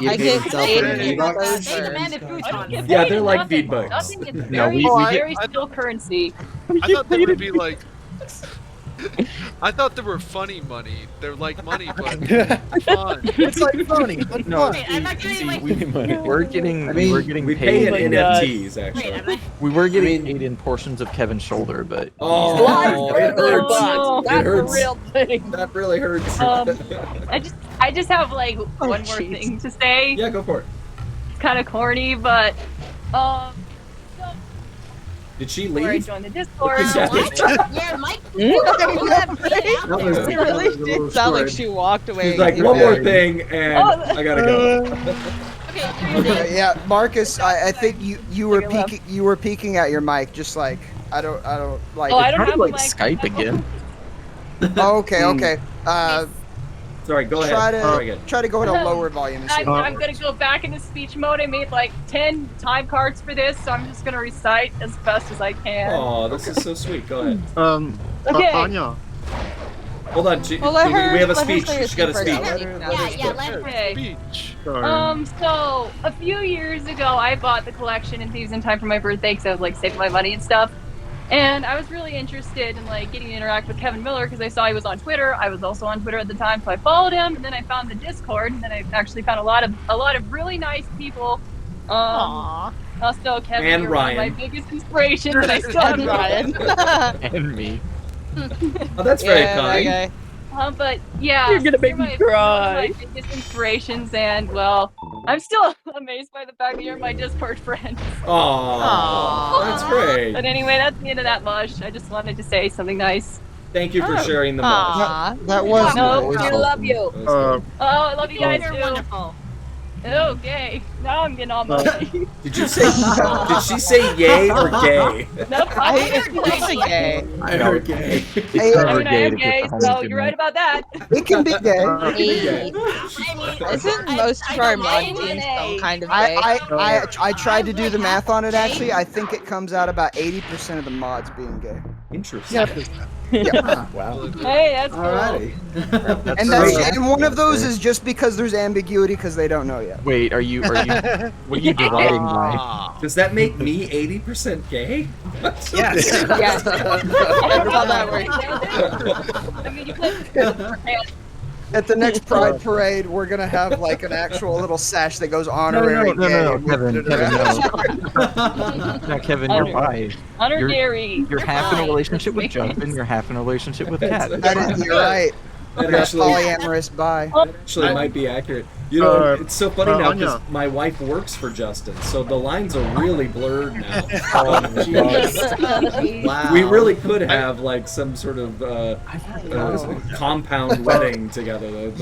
You I pay get yourself paid in in V-Bucks? They demanded futons. Yeah, they're like Nothing. V-Bucks. Nothing is No, very, very still currency. I thought they would be like. I thought they were funny money. They're like money, but fun. It's like funny, but No, fun. I'm not getting like. we're getting We pay in paid. NFTs actually. We were getting paid in portions of Kevin's shoulder, but Oh, it hurts. Oh, It hurts. real thing. That really hurts. I just have like one more thing to say. Yeah, go for it. It's kind of corny, but Did she before I leave? joined the Discord. Yeah, Mike. That was It really did sound like she walked away. She's like, one more thing, and I gotta go. Okay, yeah, Marcus, I think you were peeking at your mic, just like I don't like. Oh, I don't have like like Skype again. Oh, okay. Sorry, go ahead. Try to go at a lower volume. And see. I'm gonna go back into speech mode. I made like 10 time cards for this, so I'm just gonna recite as best as I can. Oh, this is so sweet. Go ahead. Okay. Anya. Hold on. Well, let her- we have a let her speech. say her She's got a speech speech. first. Yeah, let her. Okay. Sorry. So a few years ago, I bought the collection in Thieves in Time for my birthday because I was like saving my money and stuff. And I was really interested in like getting to interact with Kevin Miller because I saw he was on Twitter. I was also on Twitter at the time, so I followed him. And then I found the Discord, and then I actually found a lot of really nice people. Aww. Also, Kevin, And you're one of my Ryan. biggest inspirations, and I still And have Ryan. And me. Oh, that's very Yeah, kind. okay. But yeah, You're gonna make me cry. One of my biggest inspirations, and well, I'm still amazed by the fact that you're my Discord friend. Aw, that's great. But anyway, that's the end of that mush. I just wanted to say something nice. Thank you for sharing the much. Aw. That was No, nice. We love you. Oh, I love you guys You're too. wonderful. Okay, now I'm getting all mushy. Did you say? Did she say yay or gay? Nope, It's a gay. I heard gay. Hey, I mean, I am gay, so you're right about that. it can be gay. Hey. Isn't most of our mod teams some kind of gay? I tried to do the math on it. Actually, I think it comes out about 80% of the mods being gay. Interesting. Yeah. Wow. Hey, that's cool. Alrighty. And one of those is just because there's ambiguity because they don't know yet. Wait, what are you dividing by? Does that make me 80% gay? Yes. Yes. That's how that works. I mean, you play At the next Pride Parade, we're gonna have like an actual little sash that goes honorary gay. No, Kevin, no, Kevin, you're bi. Honorary. You're half in a relationship with Justin. You're half in a relationship with Kat. You're right. That You're actually, polyamorous bi. that actually might be accurate. You know, it's so funny now because my wife works for Justin, so the lines are really blurred now. Wow. We really could have like some sort of compound wedding together. I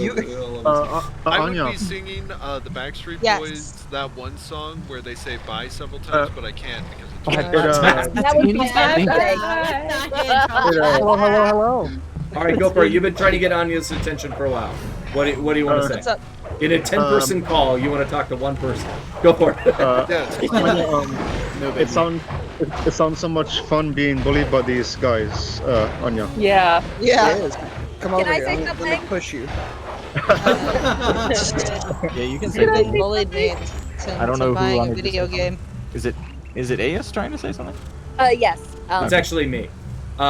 would be singing the Backstreet Yes. Boys that one song where they say "bye" several times, but I can't because it's. That would be Hello. All right, go for it. You've been trying to get Anya's attention for a while. What do you want to say? What's up? In a 10-person call, you want to talk to one person. Go for it. It sounds so much fun being bullied by these guys, Anya. Yeah. Yeah. It is. Come over I here. say Let me push you. Yeah, you can say They that. bullied me I don't know who buying a on it video is. game. Is it AS trying to say something? Yes. It's actually me. So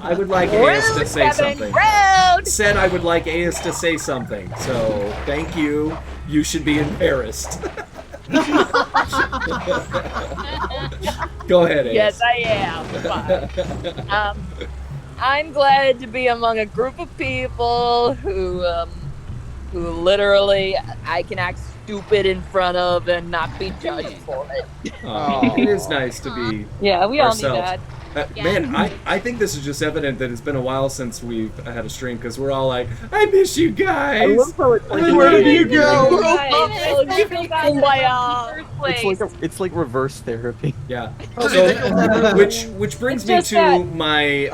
I would like AS to say something. Said I would like AS to say something. So thank you. You should be embarrassed. Go ahead, AS. Yes, I am. I'm glad to be among a group of people who literally I can act stupid in front of and not be judged for it. It is nice to be. Yeah, we all need ourselves. that. Man, I think this is just evident that it's been a while since we've had a stream because we're all like, I miss you guys. I love how it's like Where did you go? It's like reverse therapy. Yeah. So, which brings me to my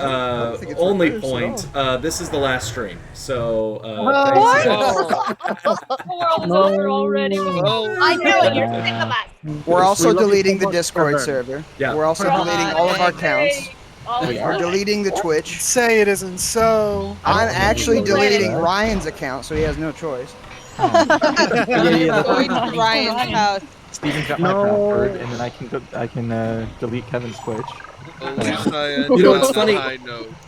only point. This is the last stream. So thanks. The world is over already. I know it. You're sick of us. We're also deleting the Discord server. Yeah. We're also deleting all of our accounts. We're We're deleting the Twitch. Say it isn't so. I'm actually deleting Ryan's account, so he has no choice. Going to Ryan's house. Steven's got my password, and then I can delete Kevin's Twitch. You know, it's funny.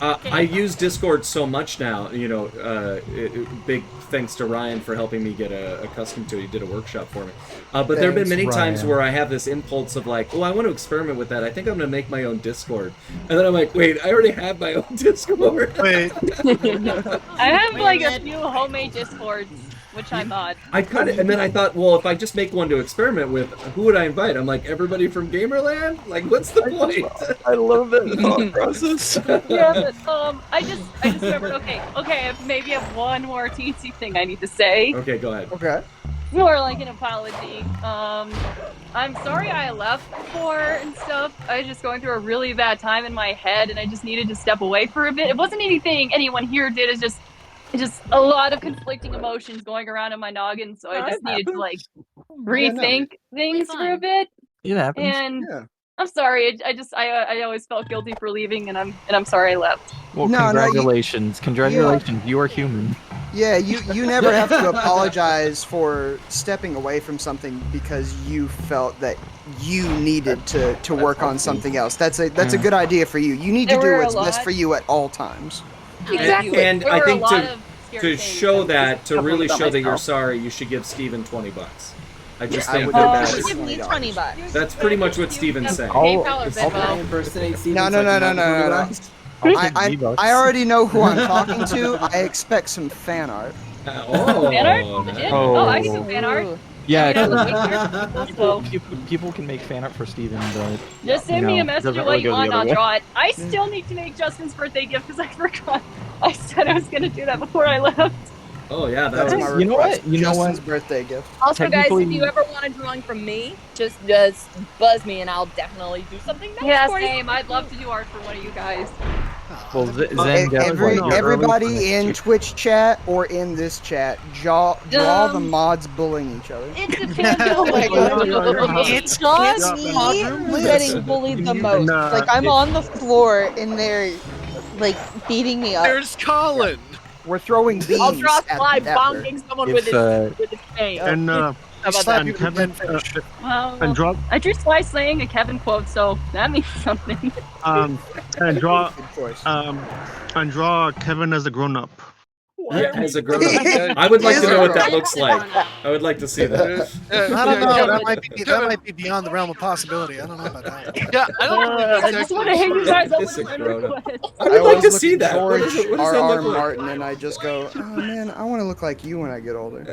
I use Discord so much now. You know, big thanks to Ryan for helping me get accustomed to it. He did a workshop for me. But there have been many times where I have this impulse of like, oh, I want to experiment with that. I think I'm going to make my own Discord. And then I'm like, wait, I already have my own Discord. Wait. I have like a few homemade Discords, which I'm not. I kind of, and then I thought, well, if I just make one to experiment with, who would I invite? I'm like, everybody from Gamerland? Like, what's the point? I love that thought process. Yeah, but, I just remembered. Okay, maybe I have one more teensy thing I need to say. Okay, go ahead. Okay. More like an apology. I'm sorry I left before and stuff. I was just going through a really bad time in my head, and I just needed to step away for a bit. It wasn't anything anyone here did. It's just a lot of conflicting emotions going around in my noggin, so I just needed to like rethink things for a bit. It happens. And I'm sorry. I always felt guilty for leaving, and I'm sorry I left. Well, congratulations. Congratulations. You are human. Yeah, you never have to apologize for stepping away from something because you felt that you needed to work on something else. That's a good idea for you. You need to do what's best for you at all times. Exactly. And I think to show that, to really show that you're sorry, you should give Steven $20. I just think You give me $20. that's pretty much what Steven's saying. I'll impersonate Steven. No. I already know who I'm talking to. I expect some fan art. Fan art? Oh, I can do fan art. Yeah, people can make fan art for Steven, but just send me a message of what you want and I'll draw it. I still need to make Justin's birthday gift because I forgot. I said I was going to do that before I left. Oh yeah, that's my request. You know what? Birthday gift. Also, guys, if you ever want a drawing from me, just buzz me and I'll definitely do something nice for you. Same. I'd love to do art for one of you guys. Well, everybody in Twitch chat or in this chat, draw the mods bullying each other. It depends. Oh my god. It's not me getting bullied the most. Like, I'm on the floor and they're like beating me up. There's Colin. We're throwing beans. I'll draw Sly bonking someone with his name. And Kevin, and draw. I drew Sly saying a Kevin quote, so that means something. And draw Kevin as a grown-up. Yeah, as a grown up. I would like to know what that looks like. I would like to see that. I don't know. That might be beyond the realm of possibility. I don't know about that. Yeah, I don't think that's I just want actually to hit you guys up It's with a a friend grown-up. request. I would like to look see at that. What George does that R.R. look like? Martin, and I just go, oh man, I want to look like you when I get older.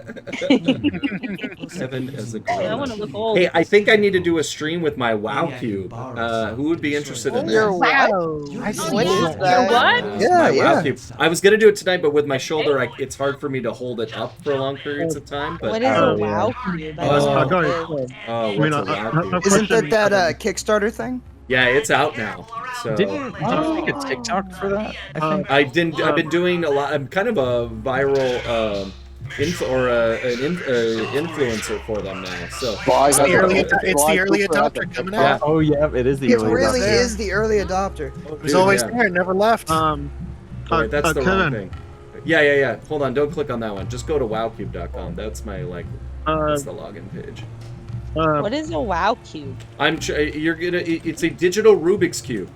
Kevin as a I grown want to look old. Hey, I think I need to do a stream with my WoW cube. Who would be interested in Your that? what? What is that? What? Yeah, My yeah. WoW cube. I was gonna do it tonight, but with my shoulder, it's hard for me to hold it up for long periods of time. But What is a WoW cube? I don't know what it is. oh, what's a WoW cube? Isn't that Kickstarter thing? Yeah, it's out now. So Didn't you make a TikTok for that? I think. I didn't. I've been doing a lot. I'm kind of a viral influencer for them now. So It's the early adopter coming Yeah. out. Oh yeah, it is the It early really adopter. is the early adopter. It was always there, it never left. Alright, that's the wrong thing. Yeah. Hold on, don't click on that one. Just go to wowcube.com. That's my that's the login page. What is a WoW cube? It's a digital Rubik's cube.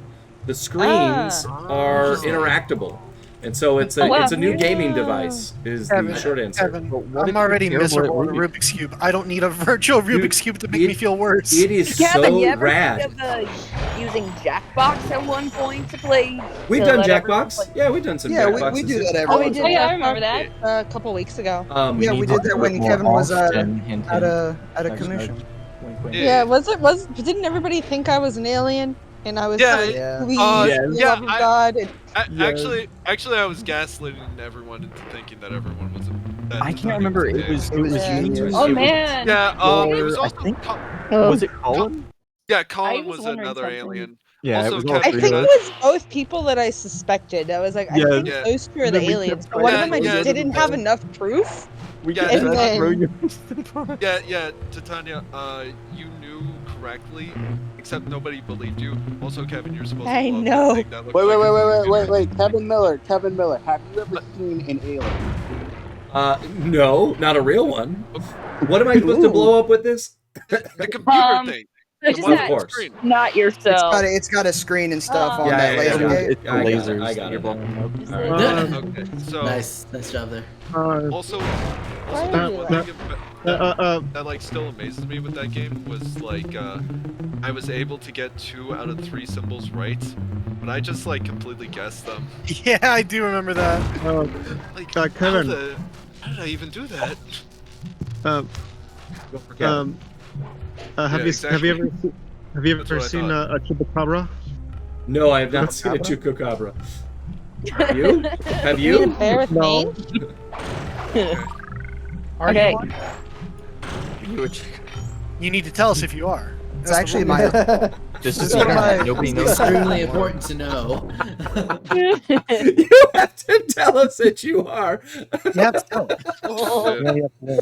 The screens are interactable. And so it's a new gaming device is the short answer. Kevin, I'm already miserable with a Rubik's Cube. I don't need a virtual Rubik's Cube to make me feel worse. It is Kevin, you so ever rad. think of using Jackbox at one point to play? We've to done let everyone Jackbox. play? Yeah, we've done some Yeah, Jackboxes. we do that every Oh, we once did in a yeah, that I remember that. a couple weeks ago. Yeah, we did that when Kevin was at a Nudge, commission. nudge. Wink, wink. Yeah, didn't everybody think I was an alien? And I was Yeah, like, yeah. please, Yeah, for the yeah, love of God. And Actually, I was gaslighting everyone into thinking that everyone was. I can't remember. It was Yeah. you. Oh man. Yeah, it was I also. think. Was it Colin? Yeah, Colin was was wondering another something. alien. Yeah, Also, it was all I three think of it us. was both people that I suspected. I was like, I Yeah. think Yeah. those two are the Then we kept aliens. But going one of back. them I Yeah, didn't have enough proof. We Yeah, got and then- throw you. Yeah, Titania, you knew correctly, except nobody believed you. Also, Kevin, you're supposed to I love know. that thing that looks like Wait. Kevin Miller, have you ever seen an alien? No, not a real one. What am I supposed to blow up with this? the computer thing. Just The one Of on the course. screen. Not yourself. It's got a screen and stuff on Yeah, that yeah, laser yeah. gate. It's the I got it, lasers. I got it. You're blowing up. Okay, so Nice job there. also Why the would you one laugh? thing that like still amazes me with that game was like I was able to get 2 out of 3 symbols right, but I just like completely guessed them. Yeah, I do remember that. Like Kevin. how did I even do that? Have you ever That's what I seen thought. a chupacabra? No, I have not seen a Chupacabra. Have you? Have You mean a you? bear with No. mange? Okay. You need to tell us if you are. It's actually my. This This is is my- nobody knows. Extremely important to know. You have to tell us that you are. You have to tell.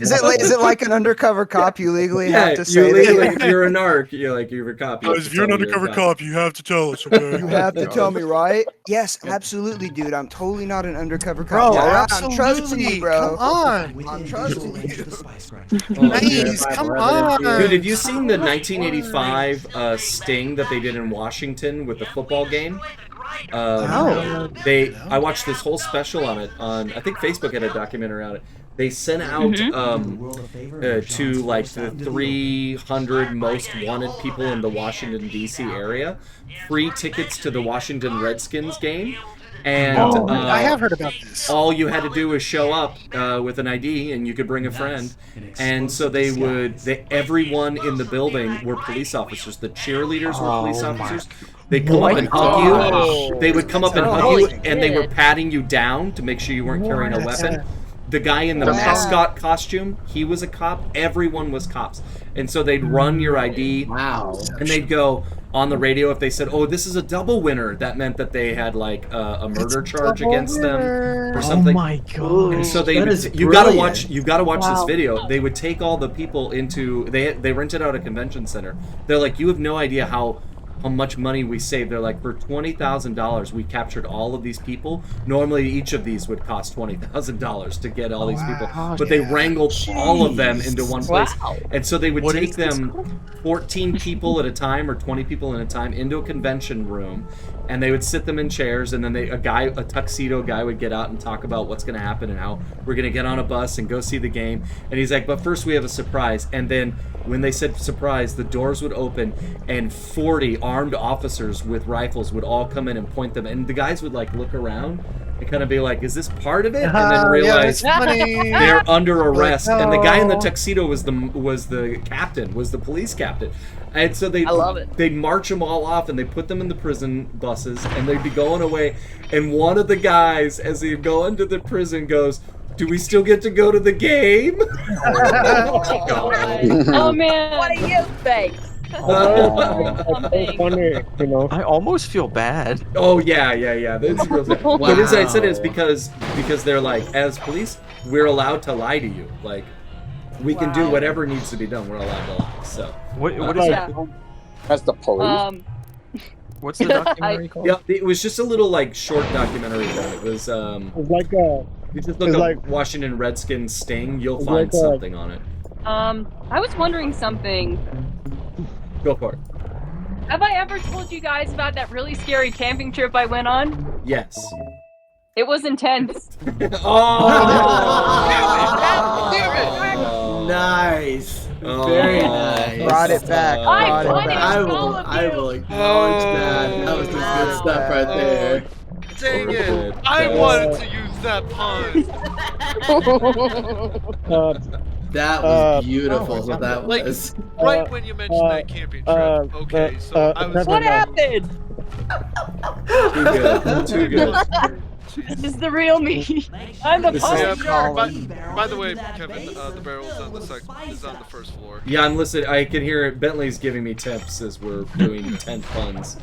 Is it like an undercover cop? You legally have to you say legally, that. if you're a narc, you're a cop. You have to If you're an tell me you're a undercover cop, you have to tell us, okay? You have to tell me, right? Yes, absolutely, dude. I'm totally not an undercover Bro, cop. All right, absolutely. I'm trusting you, bro. Come on. I'm trusting you. Nice, come on. Dude, have you seen the 1985 sting that they did in Washington with the football game? I watched this whole special on it on, I think Facebook had a documentary on it. They sent out to like the 300 most wanted people in the Washington D.C. area free tickets to the Washington Redskins game. And I have heard about this. all you had to do was show up with an ID, and you could bring a friend. And so everyone in the building were police officers. The cheerleaders were police officers. They'd come up and hug you. They would come up and hug you, and they were patting you down to make sure you weren't carrying a weapon. The guy in the mascot costume, he was a cop. Everyone was cops. And so they'd run your ID. Wow. And they'd go on the radio if they said, "Oh, this is a double winner." That meant that they had like a murder charge against them or something. Oh my god! And so That is you gotta brilliant. watch this video. They would take all the people into they rented out a convention center. They're like, you have no idea how much money we saved. They're like, for $20,000 we captured all of these people. Normally each of these would cost $20,000 to get all these people, but they wrangled all of them into one place. And so they would take them 14 people at a time or 20 people at a time into a convention room, and they would sit them in chairs, and then a tuxedo guy would get out and talk about what's going to happen and how we're going to get on a bus and go see the game. And he's like, but first we have a surprise. And then when they said surprise, the doors would open, and 40 armed officers with rifles would all come in and point them, and the guys would like look around and kind of be like, is this part of it? And then realize they're under arrest. Like, and the guy in the no. tuxedo was the captain, was the police captain. And so they'd march them all off, and they put them in the prison buses, and they'd be going away. And one of the guys, as they go into the prison, goes, do we still get to go to the game? Oh man, What do you think? It's funny, you know. I almost feel bad. Oh yeah. That's real sad. The reason I said it is because they're like, as police, we're allowed to lie to you. Like, we can do whatever needs to be done. We're allowed to lie. So What is it? That's the police. What's the documentary called? yeah, it was just a little like short documentary. It was It's like a. you just look It's up like- Washington Redskins sting, you'll It's find like a- something on it. I was wondering something. Go for it. Have I ever told you guys about that really scary camping trip I went on? Yes. It was intense. Nice. Oh. Very nice. Brought it back. I Brought it punished back. all of I you. will acknowledge that. That was some good stuff right there. Dang it! I wanted to use that pun. That was beautiful. What that Like, was. right when you mentioned that camping trip. Okay, so I was. What happened? Too good. Too good. This is the real me. I'm the This is- punisher. By the way, Kevin, the barrel is on the first floor. Yeah, I'm listening. I can hear it. Bentley's giving me tips as we're doing 10 puns.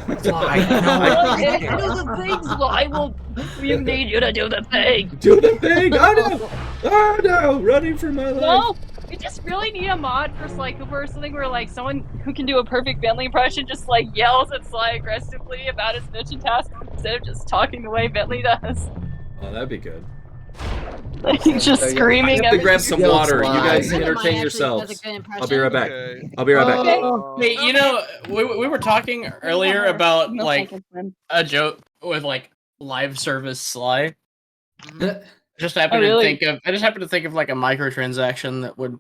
Do the things. I will. You need you to do the thing. Do the thing! Oh no! Oh no! Running for my life! No, we just really need a mod for Sly Cooper or something where like someone who can do a perfect Bentley impression just like yells at Sly aggressively about his mission task instead of just talking the way Bentley does. Oh, that'd be good. Like just I screaming. have to grab everything. some water. You guys entertain yourselves. I'll be right back. I'll be right back. Hey, you know, we were talking earlier about like a joke with like live service Sly. Just happened to think of. I just happened to think of like a microtransaction that would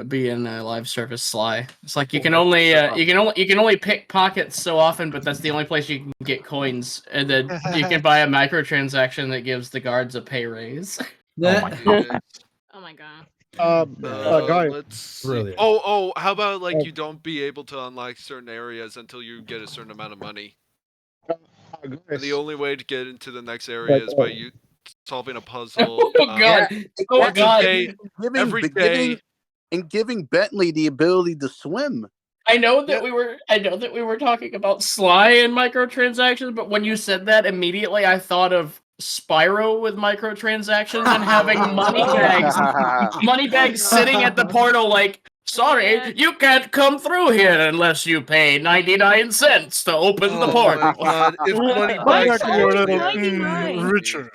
be in a live service Sly. It's like you can only pick pockets so often, but that's the only place you can get coins, and then you can buy a microtransaction that gives the guards a pay raise. Oh my god. Guys. Let's Brilliant. Oh, how about like you don't be able to unlock certain areas until you get a certain amount of money? And the only way to get into the next area is by you solving a puzzle. Oh god! Oh god! Every day. And giving Bentley the ability to swim. I know that we were talking about Sly and microtransactions, but when you said that, immediately I thought of Spyro with microtransactions and having money bags sitting at the portal like, sorry, you can't come through here unless you pay 99 cents to open the portal. If money bags richer.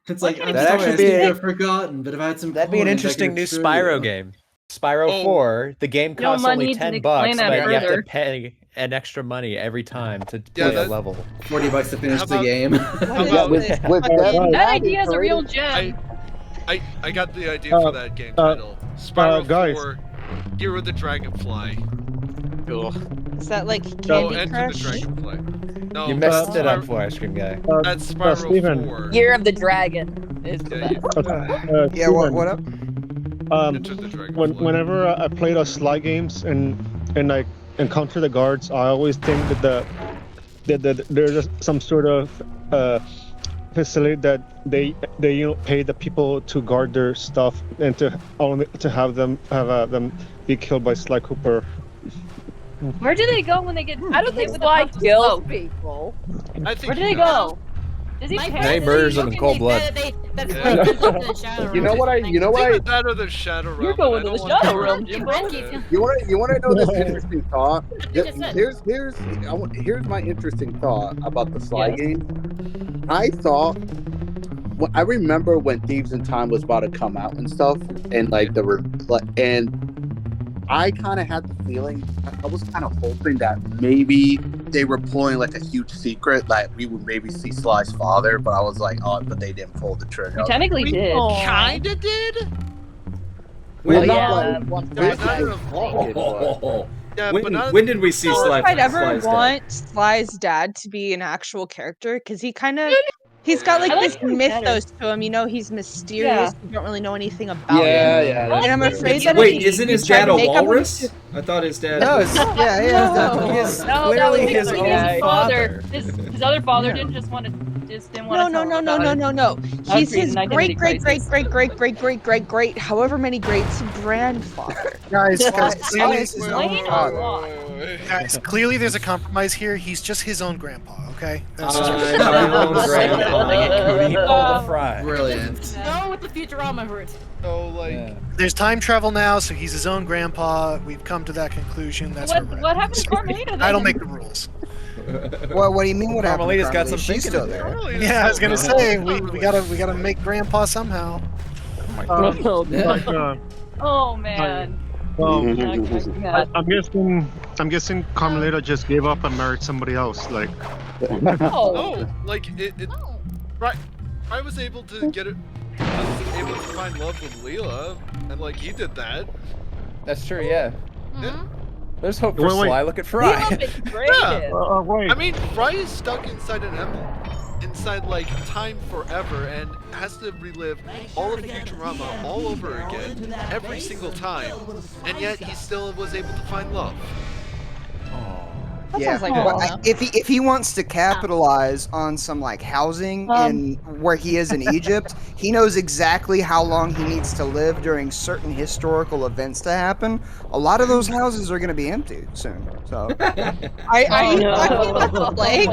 It's like, I'm That'd sorry, actually I be think a- you've forgotten, but if I had some That'd be an coins, I interesting could new assure Spyro you. game. Spyro 4, the game No, costs man, only you need to $10, explain that but you have to further. pay an extra money every time to Yeah, play a level. $40 to finish How the about- game. Oh, How about- That idea is a real gem. I got the idea for that game title. Spyro guys. 4, Hero the Dragonfly. Is that like No, Candy Enter the Crush? Dragonfly. No, You messed it up Spyro- for Ice Cream Guy. That's Spyro Steven. 4. Year of the Dragon is the best. Yeah, what up? Enter the Dragonfly. Whenever I play those Sly games and I encounter the guards, I always think that there's some sort of facility that they pay the people to guard their stuff and to have them be killed by Sly Cooper. Where do they go when they get? I don't think Sly kills people. I think Where do he they does. go? Does he My pay? They murders them in cold blood. You know what I? Either that or the Shadow Realm. You're going to and I the don't Shadow want Realm, to- Jimbo. You want to know this interesting thought? just said. Here's my interesting thought about the Sly Yes. game. I thought. Well, I remember when Thieves in Time was about to come out and stuff, and like and I kind of had the feeling, I was kind of hoping that maybe they were pulling like a huge secret, like we would maybe see Sly's father, but I was like, oh, but they didn't pull the trigger. We technically did. Kinda did. Well, Oh, not yeah, like- once There's Sly not enough. Yeah, but not. When did we see I don't know Sly? if I'd ever Sly's dad? want Sly's dad to be an actual character because he's got like I like this him better. mythos to him. You know, he's mysterious. You don't really know anything about Yeah, him. yeah. And I'm that's afraid true. that Wait, if isn't you his try dad to a make up walrus? I thought his dad. No, was... he is clearly his His own father. father. His other father didn't just want to. No. He's create his an identity great, however many greats grandfather. Guys, Sly is his own Explain a father. lot. guys, clearly there's a compromise here. He's just his own grandpa, okay? That's just Brilliant. Go with the Futurama route. So like, There's time travel now, so he's his own grandpa. We've come to that conclusion. That's What happened to Carmelita then? I don't make the rules. Well, what do you mean? What happened? to Carmelita's got some Carmelita? She's thinking still to do. there. Yeah, I was gonna say we gotta make grandpa somehow. Oh man. I'm guessing Carmelita just gave up and married somebody else. Like, no, like right. I was able to get it. I was able to find love with Leela, and like he did that. That's true, yeah. Yeah. There's hope for Sly. Look at Fry. Yeah. I mean, Fry is stuck inside inside like time forever and has to relive all of Futurama all over again every single time, and yet he still was able to find love. Yeah, well, if he wants to capitalize on some like housing in where he is in Egypt, he knows exactly how long he needs to live during certain historical events to happen. A lot of those houses are going to be empty soon. So, Are you talking about the plague?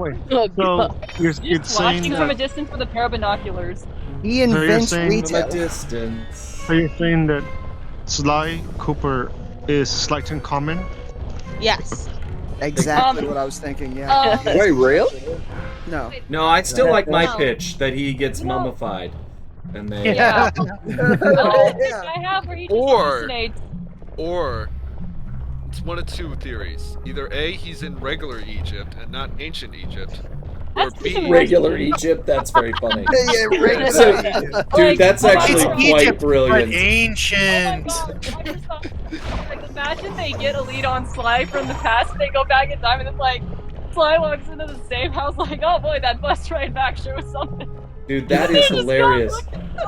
Wait. So you're Just saying watching from a that? distance with a pair of binoculars. He So you're invents saying retail. Distance. Are you saying that Sly Cooper is Slyton Common? Yes. Exactly what I was thinking. Yeah. Wait, real? No. No, I still like my No. pitch that he gets mummified, and they. Yeah. I have where he just Or- hallucinates. Or it's one of two theories. Either A, he's in regular Egypt and not ancient Egypt. Or That's B, just a Regular Egypt. That's very funny. Yeah, regular. So, dude, that's Like, actually It's quite Egypt, but brilliant. ancient. Like, imagine they get a lead on Sly from the past, they go back in time, and it's like, Sly walks into the same house like, oh boy, that bus ride back sure was something. Dude, that is hilarious.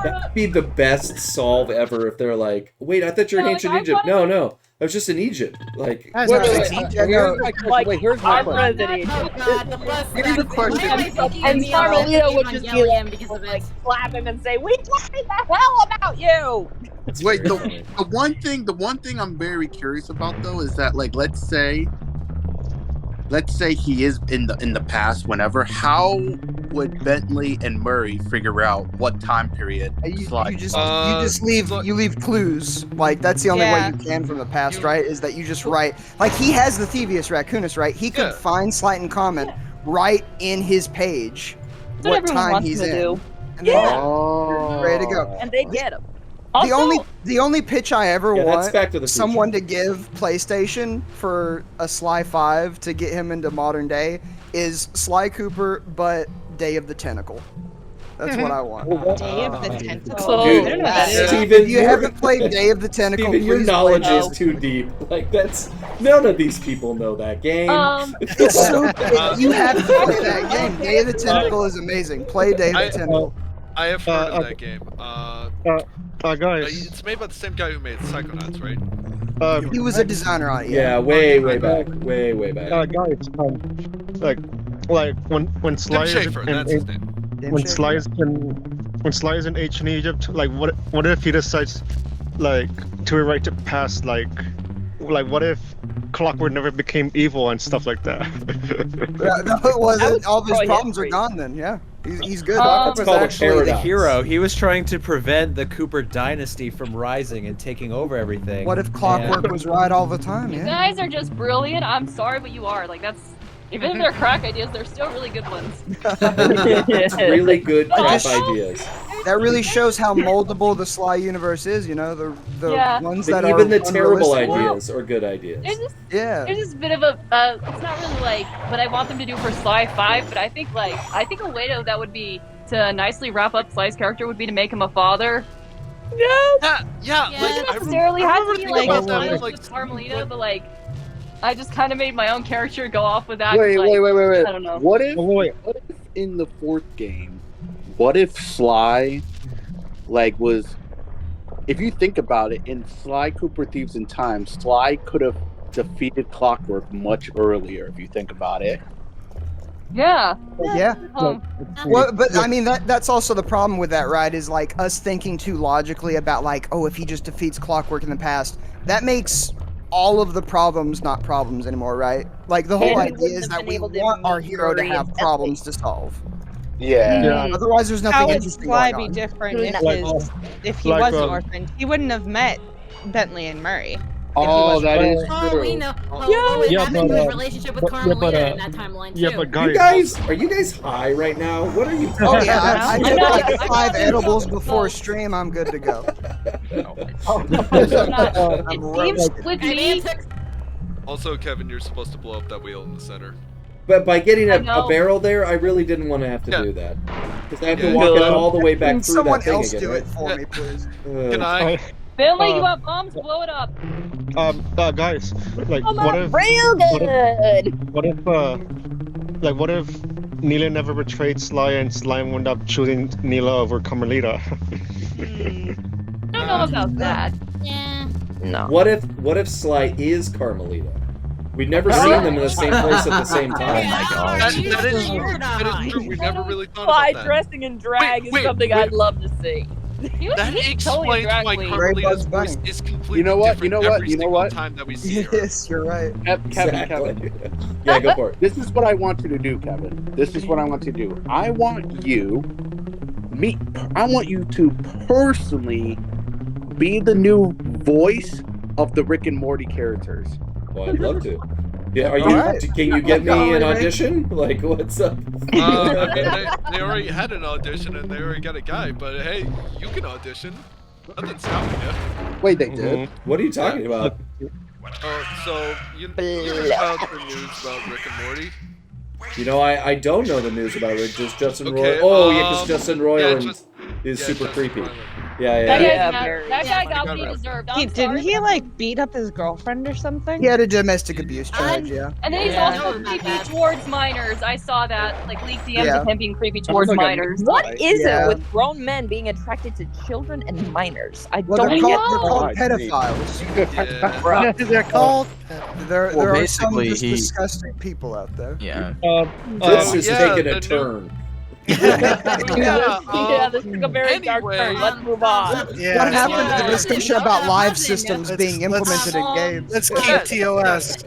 That'd be the best solve ever if they're like, wait, I thought you're in Yeah, ancient like, I Egypt. wanted No, I was just in Egypt. Like, Guys, Wait, no, wait, it's wait. Egypt. Here's my question. Wait, here's my I'm question. president. Oh god, the bus. Here's the question. And Carmelita would just be like, slap him and say, "We talking the hell about you." it's Wait, very funny. the one thing I'm very curious about though is that like let's say he is in the past whenever, how would Bentley and Murray figure out what time period Sly? You just leave clues. Like that's the only way you can from the past, right? Is that you just write like he has the thevius raccoonus, right? He could find Slight and Comment right in his page That's what everyone time wants he's him to in. do. And then ready to go. And they get him. The only pitch I ever Yeah, that's want Back to the Future. someone to give PlayStation for a Sly 5 to get him into modern day is Sly Cooper, but Day of the Tentacle. That's what I want. Day of the Tentacle. Dude, I don't know what that is. Steven, If you haven't played Day of the Tentacle, Steven, your please knowledge play is it. too deep. Like that's none of these people know that game. It's so you have to play that game. Day of the Tentacle is amazing. Play Day of the Tentacle. I have heard of that game. Guys. It's made by the same guy who made Psychonauts, right? He was a designer on it. Yeah, way back. Way back. Guys, like when Sly is Schaefer, that's his name. when Sly is in ancient Egypt, like what if he decides like to rewrite the past, like what if Clockwork never became evil and stuff like that? No, it wasn't. All of his problems are gone then. Yeah, he's good. Clockwork was actually the hero. He was trying to prevent the Cooper dynasty from rising and taking over everything. What if Clockwork was right all the time? You Yeah. guys are just brilliant. I'm sorry, but you are. Like, that's. Even if they're crack ideas, they're still really good ones. Really good crap just- ideas. That really shows how moldable the Sly universe is. You know, the Yeah. ones But that are even the terrible unrealistic. ideas are good ideas. Yeah. There's this bit of a, it's not really like what I want them to do for Sly 5, but I think a way that would be to nicely wrap up Sly's character would be to make him a father. Yeah. Doesn't Like, necessarily have to be thinking like about a that, final like, with Carmelita, but like, I just kind of made my own character go off with that. 'cause, Wait. I don't know. What if in the fourth game, what if Sly, was, if you think about it, in Sly Cooper Thieves in Time, Sly could have defeated Clockwork much earlier. If you think about it. Yeah. Yeah. Well, but I mean that's also the problem with that, right? Is like us thinking too logically about like, oh, if he just defeats Clockwork in the past, that makes all of the problems not problems anymore, right? Like the whole And he idea is wouldn't have that been we able to want our meet hero to Murray have and problems to solve. Yeah. Otherwise, there's nothing How would interesting Sly going be on. different if he Like, wasn't orphaned? He wouldn't have met Bentley and Murray. Oh, that is Oh, true. we know. What would happen to his relationship with Carmelita in that timeline too? Yeah, but Are you guys high right now? What are you? Oh yeah, I I'm took not- like I'm 5 not- edibles before stream. I'm good to go. It seems with me. Also, Kevin, you're supposed to blow up that wheel in the center. But by getting I a know. barrel there, I really didn't want to have to Yeah. do that because I have to Yeah. walk it all the way back Can through someone that thing else again. do right? it for me, please? Can I? Finley, you want bombs? Blow it up. Guys, like, Oh, what if, real good. what if Neela never betrayed Sly and Sly wound up choosing Neela over Carmelita? I don't know about that. Yeah. No. What if Sly is Carmelita? We've never seen them in the same place at the same time. Oh my God. That is true. We never really thought Sly about that. dressing in drag Wait, is something wait. I'd love to see. That explains why Carmelita's voice is completely You know what? different every single time that we see her. Yes, you're right. Kevin. Yeah, go for it. This is what I want you to do, Kevin. This is what I want you to do. I want you to personally be the new voice of the Rick and Morty characters. Well, I'd love to. Yeah, Alright. Can you get me an audition? Like, what's up? They already had an audition and they already got a guy, but hey, you can audition. Nothing's stopping you. Wait, they did? What are you talking about? So you heard about the news about Rick and Morty? You know, I don't know the news about it. Just Justin Okay, Roiland. Oh, yeah, because Justin Roiland yeah, is super Justin creepy. Roiland. That guy got what he deserved. Didn't he like beat up his girlfriend or something? He had a domestic abuse charge, yeah. And then he's also creepy towards minors. I saw that, like, leaked DMs of him being creepy towards minors. What is Yeah. it with grown men being attracted to children and minors? I Well, don't they're called get pedophiles. Bro. They're called. There Well, are some basically, just he- disgusting people out there. Yeah. This is yeah, taking a the turn. Yeah, this took a very dark turn. Let's move on. What happened to the discussion about live systems being implemented in games? Let's keep TOS.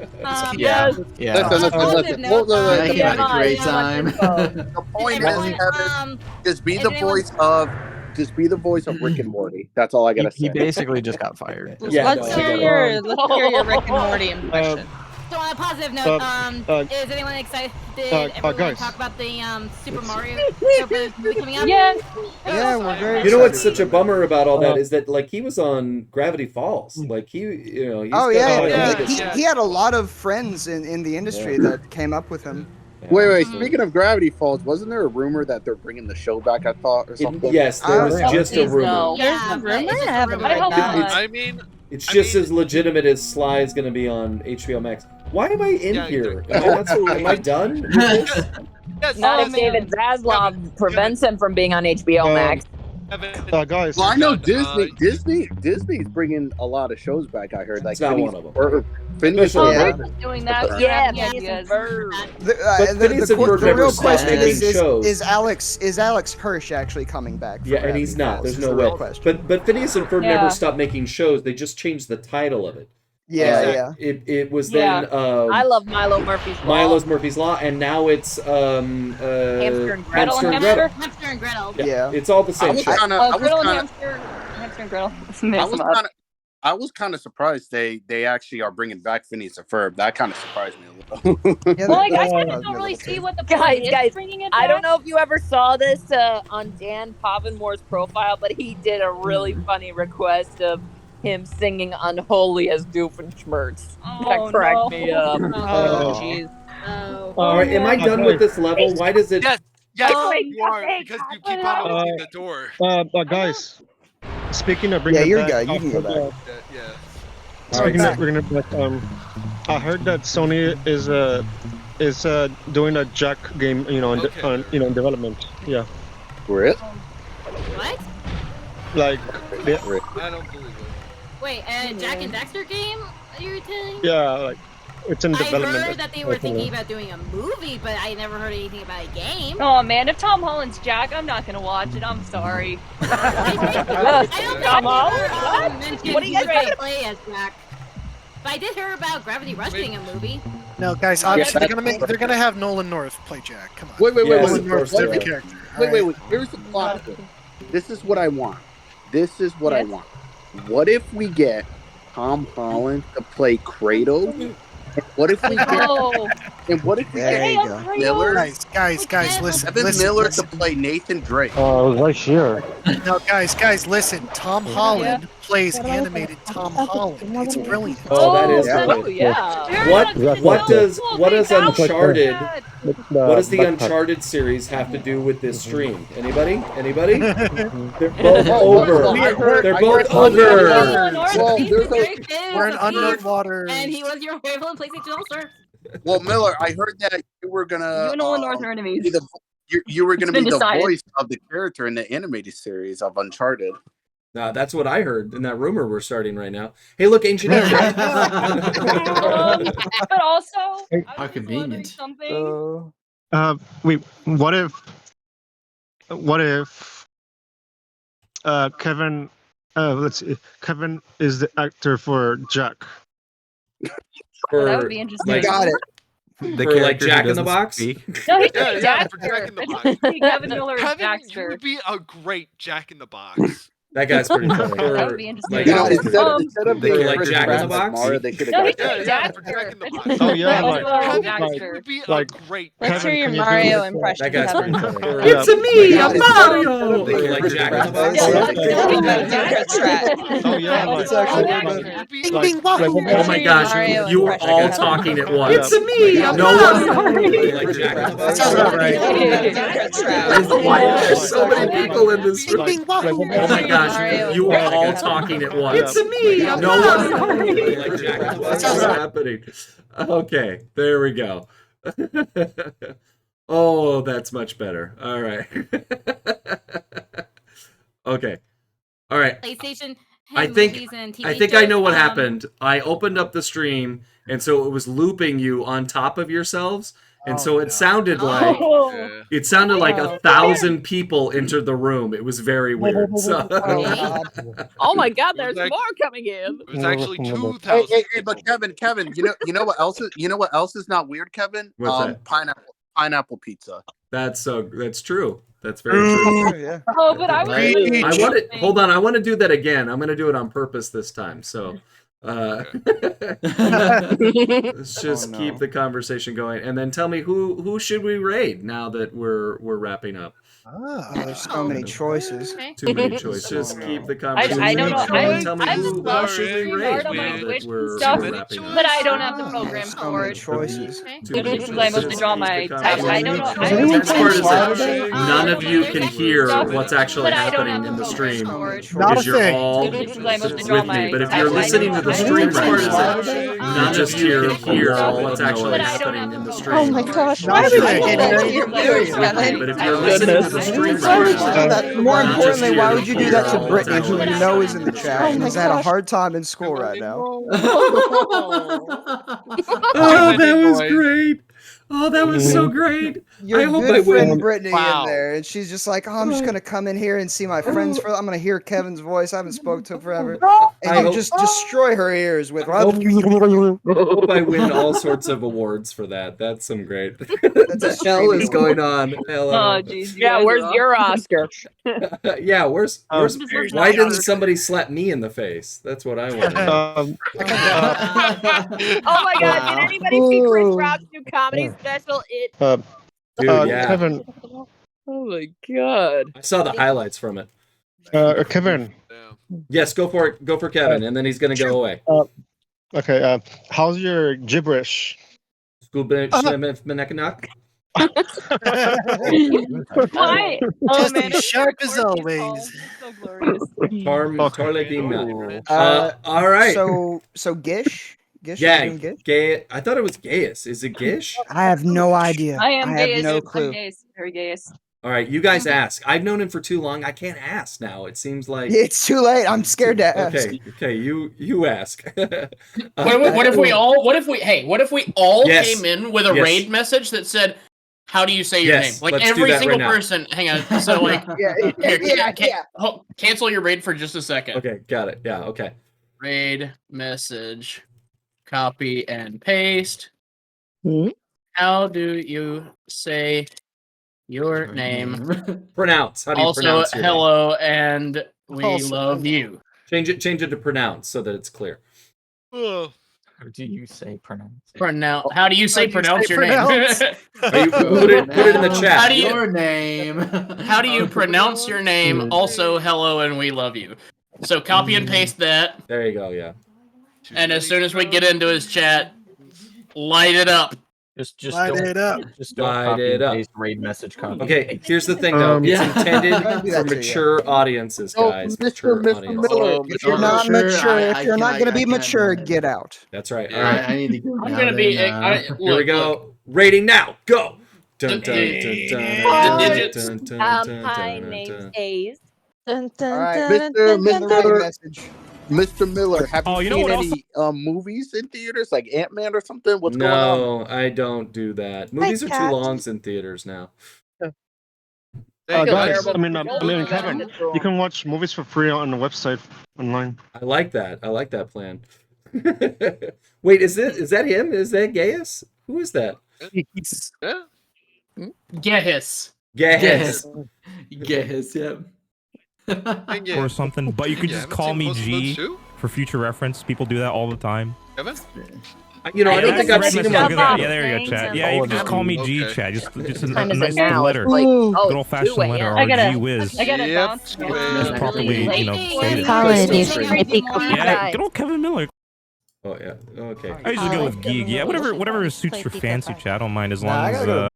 Yeah. Listen. I had a great time. The point is, Kevin, just be the voice of Rick and Morty. That's all I gotta say. He basically just got fired. Yeah, Let's hear your Rick and Morty impression. So on a positive note, is anyone excited? Did everyone guys. talk about the Super Mario movie coming out? Yes. Yeah, we're very You know what's such a bummer about all that is that like he was on Gravity Falls, like he's Oh got yeah, all yeah. the- He had a lot of friends in the industry that came up with him. Wait. Speaking of Gravity Falls, wasn't there a rumor that they're bringing the show back? I thought, or something. Yes, there was just a rumor. No. There's a rumor? I haven't I heard hope that. not. I mean, It's just as legitimate as Sly is going to be on HBO Max. Why am I in here? Am I done? with this? yes, Not yes, if David Zaslav prevents him from being on HBO Max. Kevin, Guys. Well, I know Disney's bringing a lot of shows back. I heard like It's not Phineas one of them. Ferb- Phineas Oh, and they're Ferb. just doing that. Yeah, Yeah, Phineas and yes. Ferb. Phineas and Ferb The never real stopped question making is shows. is Alex Hirsch actually coming back? For Yeah, and he's Gravity not. Falls There's is no the way. real question. But Phineas and Ferb Yeah. never stopped making shows. They just changed the title of it. Yeah. It was then I love Milo Murphy's Law. Milo's Murphy's Law, and now it's Hamster and Gretel. Hamster and Gretel. Hamster and Gretel. Yeah, it's all the same shit. Gretel and Hamster and Gretel. I was kind of surprised they actually are bringing back Phineas and Ferb. That kind of surprised me a little Yeah, Like, I that's kind what of don't was really able see to. what the point is Guys, bringing it I don't back. know if you ever saw this on Dan Povenmore's profile, but he did a really funny request of him singing "Unholy" as Doofenshmirtz. Oh, That cracked no. me up. Oh, jeez. Oh. All right, am I done with this level? Why does it? Yes, yes, Oh, you are because you keep on opening the door. Guys, speaking of Yeah, bringing you're it back, good. You can go back. Yeah. Speaking Alright, of bringing it back, I heard that Sony is doing a Jack game, in development. Yeah, Really? What? like I don't believe it. Wait, Jack and Dexter game? You're telling? like it's in I development. heard that they were thinking about doing a movie, but I never heard anything about a game. Oh man, if Tom Holland's Jack, I'm not gonna watch it. I'm sorry. I don't think Tom I Holland? ever What? mentioned What are he you was guys gonna talking play as Jack. But I did hear about Gravity Rush being a movie. No, guys, obviously they're gonna have Nolan North play Jack. Come on. Wait, Yes, Nolan of North's course they every will. character. wait. Here's the plot. This is what I want. This is what I Yes. want. What if we get Tom Holland to play Kratos? And what if we get? Oh, There you go. Miller? Guys, listen. Evan listen, Miller listen. to play Nathan Drake. Oh, right here. No, guys, listen. Tom Holland plays animated Tom Holland. It's brilliant. Oh, that is Yeah. brilliant. yeah. What does Uncharted? What does the backpack. Uncharted series have to do with this stream? Anybody? They're both over. They're both over. Well, there's We're in unknown waters. And he was your rival in PlayStation All-Star. Well, Miller, I heard that you were gonna You and Nolan North are enemies. be the you were gonna It's been be the decided. voice of the character in the animated series of Uncharted. That's what I heard in that rumor we're starting right now. Hey, look, Ancient Egypt. But also, How convenient. something. What if Kevin let's see, Kevin is the actor for Jack. That would be interesting. Like, Got it. The for like character who Jack in the doesn't Box. speak. No, he's Yeah, just yeah, for Jack Jackster. in the I Box. just see Kevin Miller as Kevin, you Jackster. would be a great Jack in the Box. That guy's pretty funny. That would be interesting. Like, Got it. Instead of They being could, like, Chris Jack in the Pratt Box? Mario, they could No, have he's got just Yeah, Jackster. for Jack in the I just Box. Oh, yeah, Kevin like- Miller as Kevin, Jackster. you would be Like- a great. Let's hear Kevin, your can you do Mario this? impression, That guy's pretty Kevin. funny. It's me, I'm Mario. Like Jack in the Box. Yeah, Oh yeah, like, It's actually like, better. You'd be Bing, like- bing, wahoo! Oh my gosh, Mario you were impression, all Kevin. talking at once. It's me, no one. Like Jack in the Box. Sounds about right. Why are there so many people in this Bing, room? bing, wahoo! Oh my gosh, you were all talking at once. It's me, no one. Like Jack in the Box. What's happening? Okay, there we go. Oh, that's much better. All right. Okay. All right. PlayStation. I think I know what happened. I opened up the stream, and so it was looping you on top of yourselves, and so it sounded like Oh. it sounded like 1,000 people entered the room. It was very weird. So Oh my God, there's Like- more coming in. It was actually Hey, 2,000. but Kevin, you know what else is not weird, Kevin? What's that? Pineapple pizza. that's true. That's very true. Yeah. Oh, but I was really I want to hold on. I want to do that again. I'm going to do it on purpose this time. So let's just Oh, no. keep the conversation going, and then tell me who should we raid now that we're wrapping up. Oh, there's so many choices. Okay. Too many choices. Just keep the conversation I don't know. going. Tell me I who just love should we stream raid art on my now Twitch that and we're stuff, wrapping up. but I don't have the program There's so for many it. choices. Too many Because I mostly choices. draw Keep my the text. I don't know. conversation. The best part is that none of you can hear Stuff, what's actually but I don't happening have in the the stream program for it. Not a because you're thing. all Because I mostly with draw me. my But if text. you're I listening don't to the know. stream I don't part, know. none of you can hear what's actually But I don't happening have in the the stream. Oh my gosh, Not why a would you thing. do that to your viewers, Kevin? But if you're listening to the stream Why would you do part, that? More not importantly, just why hear would you do that to what's Brittany, who actually you know is in the happening chat Oh and my has had a gosh. hard time in school right now? Oh, that was great. Oh, that was so great. your hope good I friend win. Brittany Wow. in there, and she's just like, "Oh, I'm just gonna come in here and see my friends for. I'm gonna hear Kevin's voice. I haven't spoken to him forever." And I you hope- just destroy her ears with. I hope I win all sorts of awards for that. That's some great. That's the hell is extremely going on? Hello. Oh, jeez. Yeah, where's your Oscar? Yeah, where's This is why not didn't Oscar. somebody slap me in the face? That's what I want to know. Oh my God! Did anybody see Chris Rock's new comedy special? Dude, yeah. Kevin, Oh my God! I saw the highlights from it. Kevin. Yes, go for it. Go for Kevin, and then he's gonna go away. Okay. How's your gibberish? School Menekanak. Why? Oh Just man, as sharp it's as so always. glorious. Tarlegima. All right. So Gish. Gish. Yeah, Is Gish? gay. I thought it was Gaius. Is it Gish? I have no idea. I am have gayest. no I'm clue. gayest. Very gayest. All right, you guys ask. I've known him for too long. I can't ask now. It seems like It's too late. I'm scared to ask. Okay, you ask. What if we all? What if we all Yes. came in with a Yes. raid message that said, "How do you say your Yes, name?" Like let's do every that single right now. person. Hang on. So like, cancel your raid for just a second. Okay, got it. Yeah, okay. Raid message, copy and paste. Hmm? How do you say your name? Pronounce. How do you Also, pronounce your hello, and we Also, love you. name? Change it to pronounce so that it's clear. How do you say pronounce? Pronounce. How do you say How do you pronounce say your pronounce? name? Are you, put it in the chat. How do you- Your name. How do you pronounce your name? Also, hello, and we love you. So copy and paste that, There you go. Yeah. and as soon as we get into his chat, light it up. Just Light don't, it up. just don't Light copy it and up. paste raid message copy. Okay, here's the thing though. It's Yeah. intended I do for that too, mature audiences, Oh, guys. Mr. Mature Mr. audiences. Miller. If you're not mature, if you're not gonna be mature, get out. That's right. Yeah. All right. I need to go I'm now gonna be. then, Here we Look, go. Rating now. Go. Dun, dun, The dun, dun, digits. dun, dun, dun, Hi, dun, name's dun. Ace. Dun, dun, All right, dun, Mr. dun, dun, The dun. rating message. Mr. Miller, have you Oh, you know seen what else? any movies in theaters like Ant-Man or something? What's going on? No, I don't do that. Movies are too cat. long in theaters now. Hey, Guys, guys. Kevin, you can watch movies for free on the website online. I like that. I like that plan. Wait, is that him? Is that Gaius? Who is that? Yeah. Gehis. Gaius. Yes, yep. And yeah, Or something, but you could yeah, just haven't call seen me most of those G too? for future reference. People do that all the time. Kevin? You know, I don't think I've seen him Look on at that. Yeah, there you go, chat. Yeah, you can just call me G, Okay. chat. Just a Time is it nice now? letter. Like, Good oh, old fashioned 2 letter, a.m. or I gotta- G whiz. I gotta Yep. bounce. Just properly, stated. Yeah, good old Kevin Miller. Oh yeah. Okay. I usually go with Geek. Yeah, whatever suits your fancy, chat. I don't mind as long as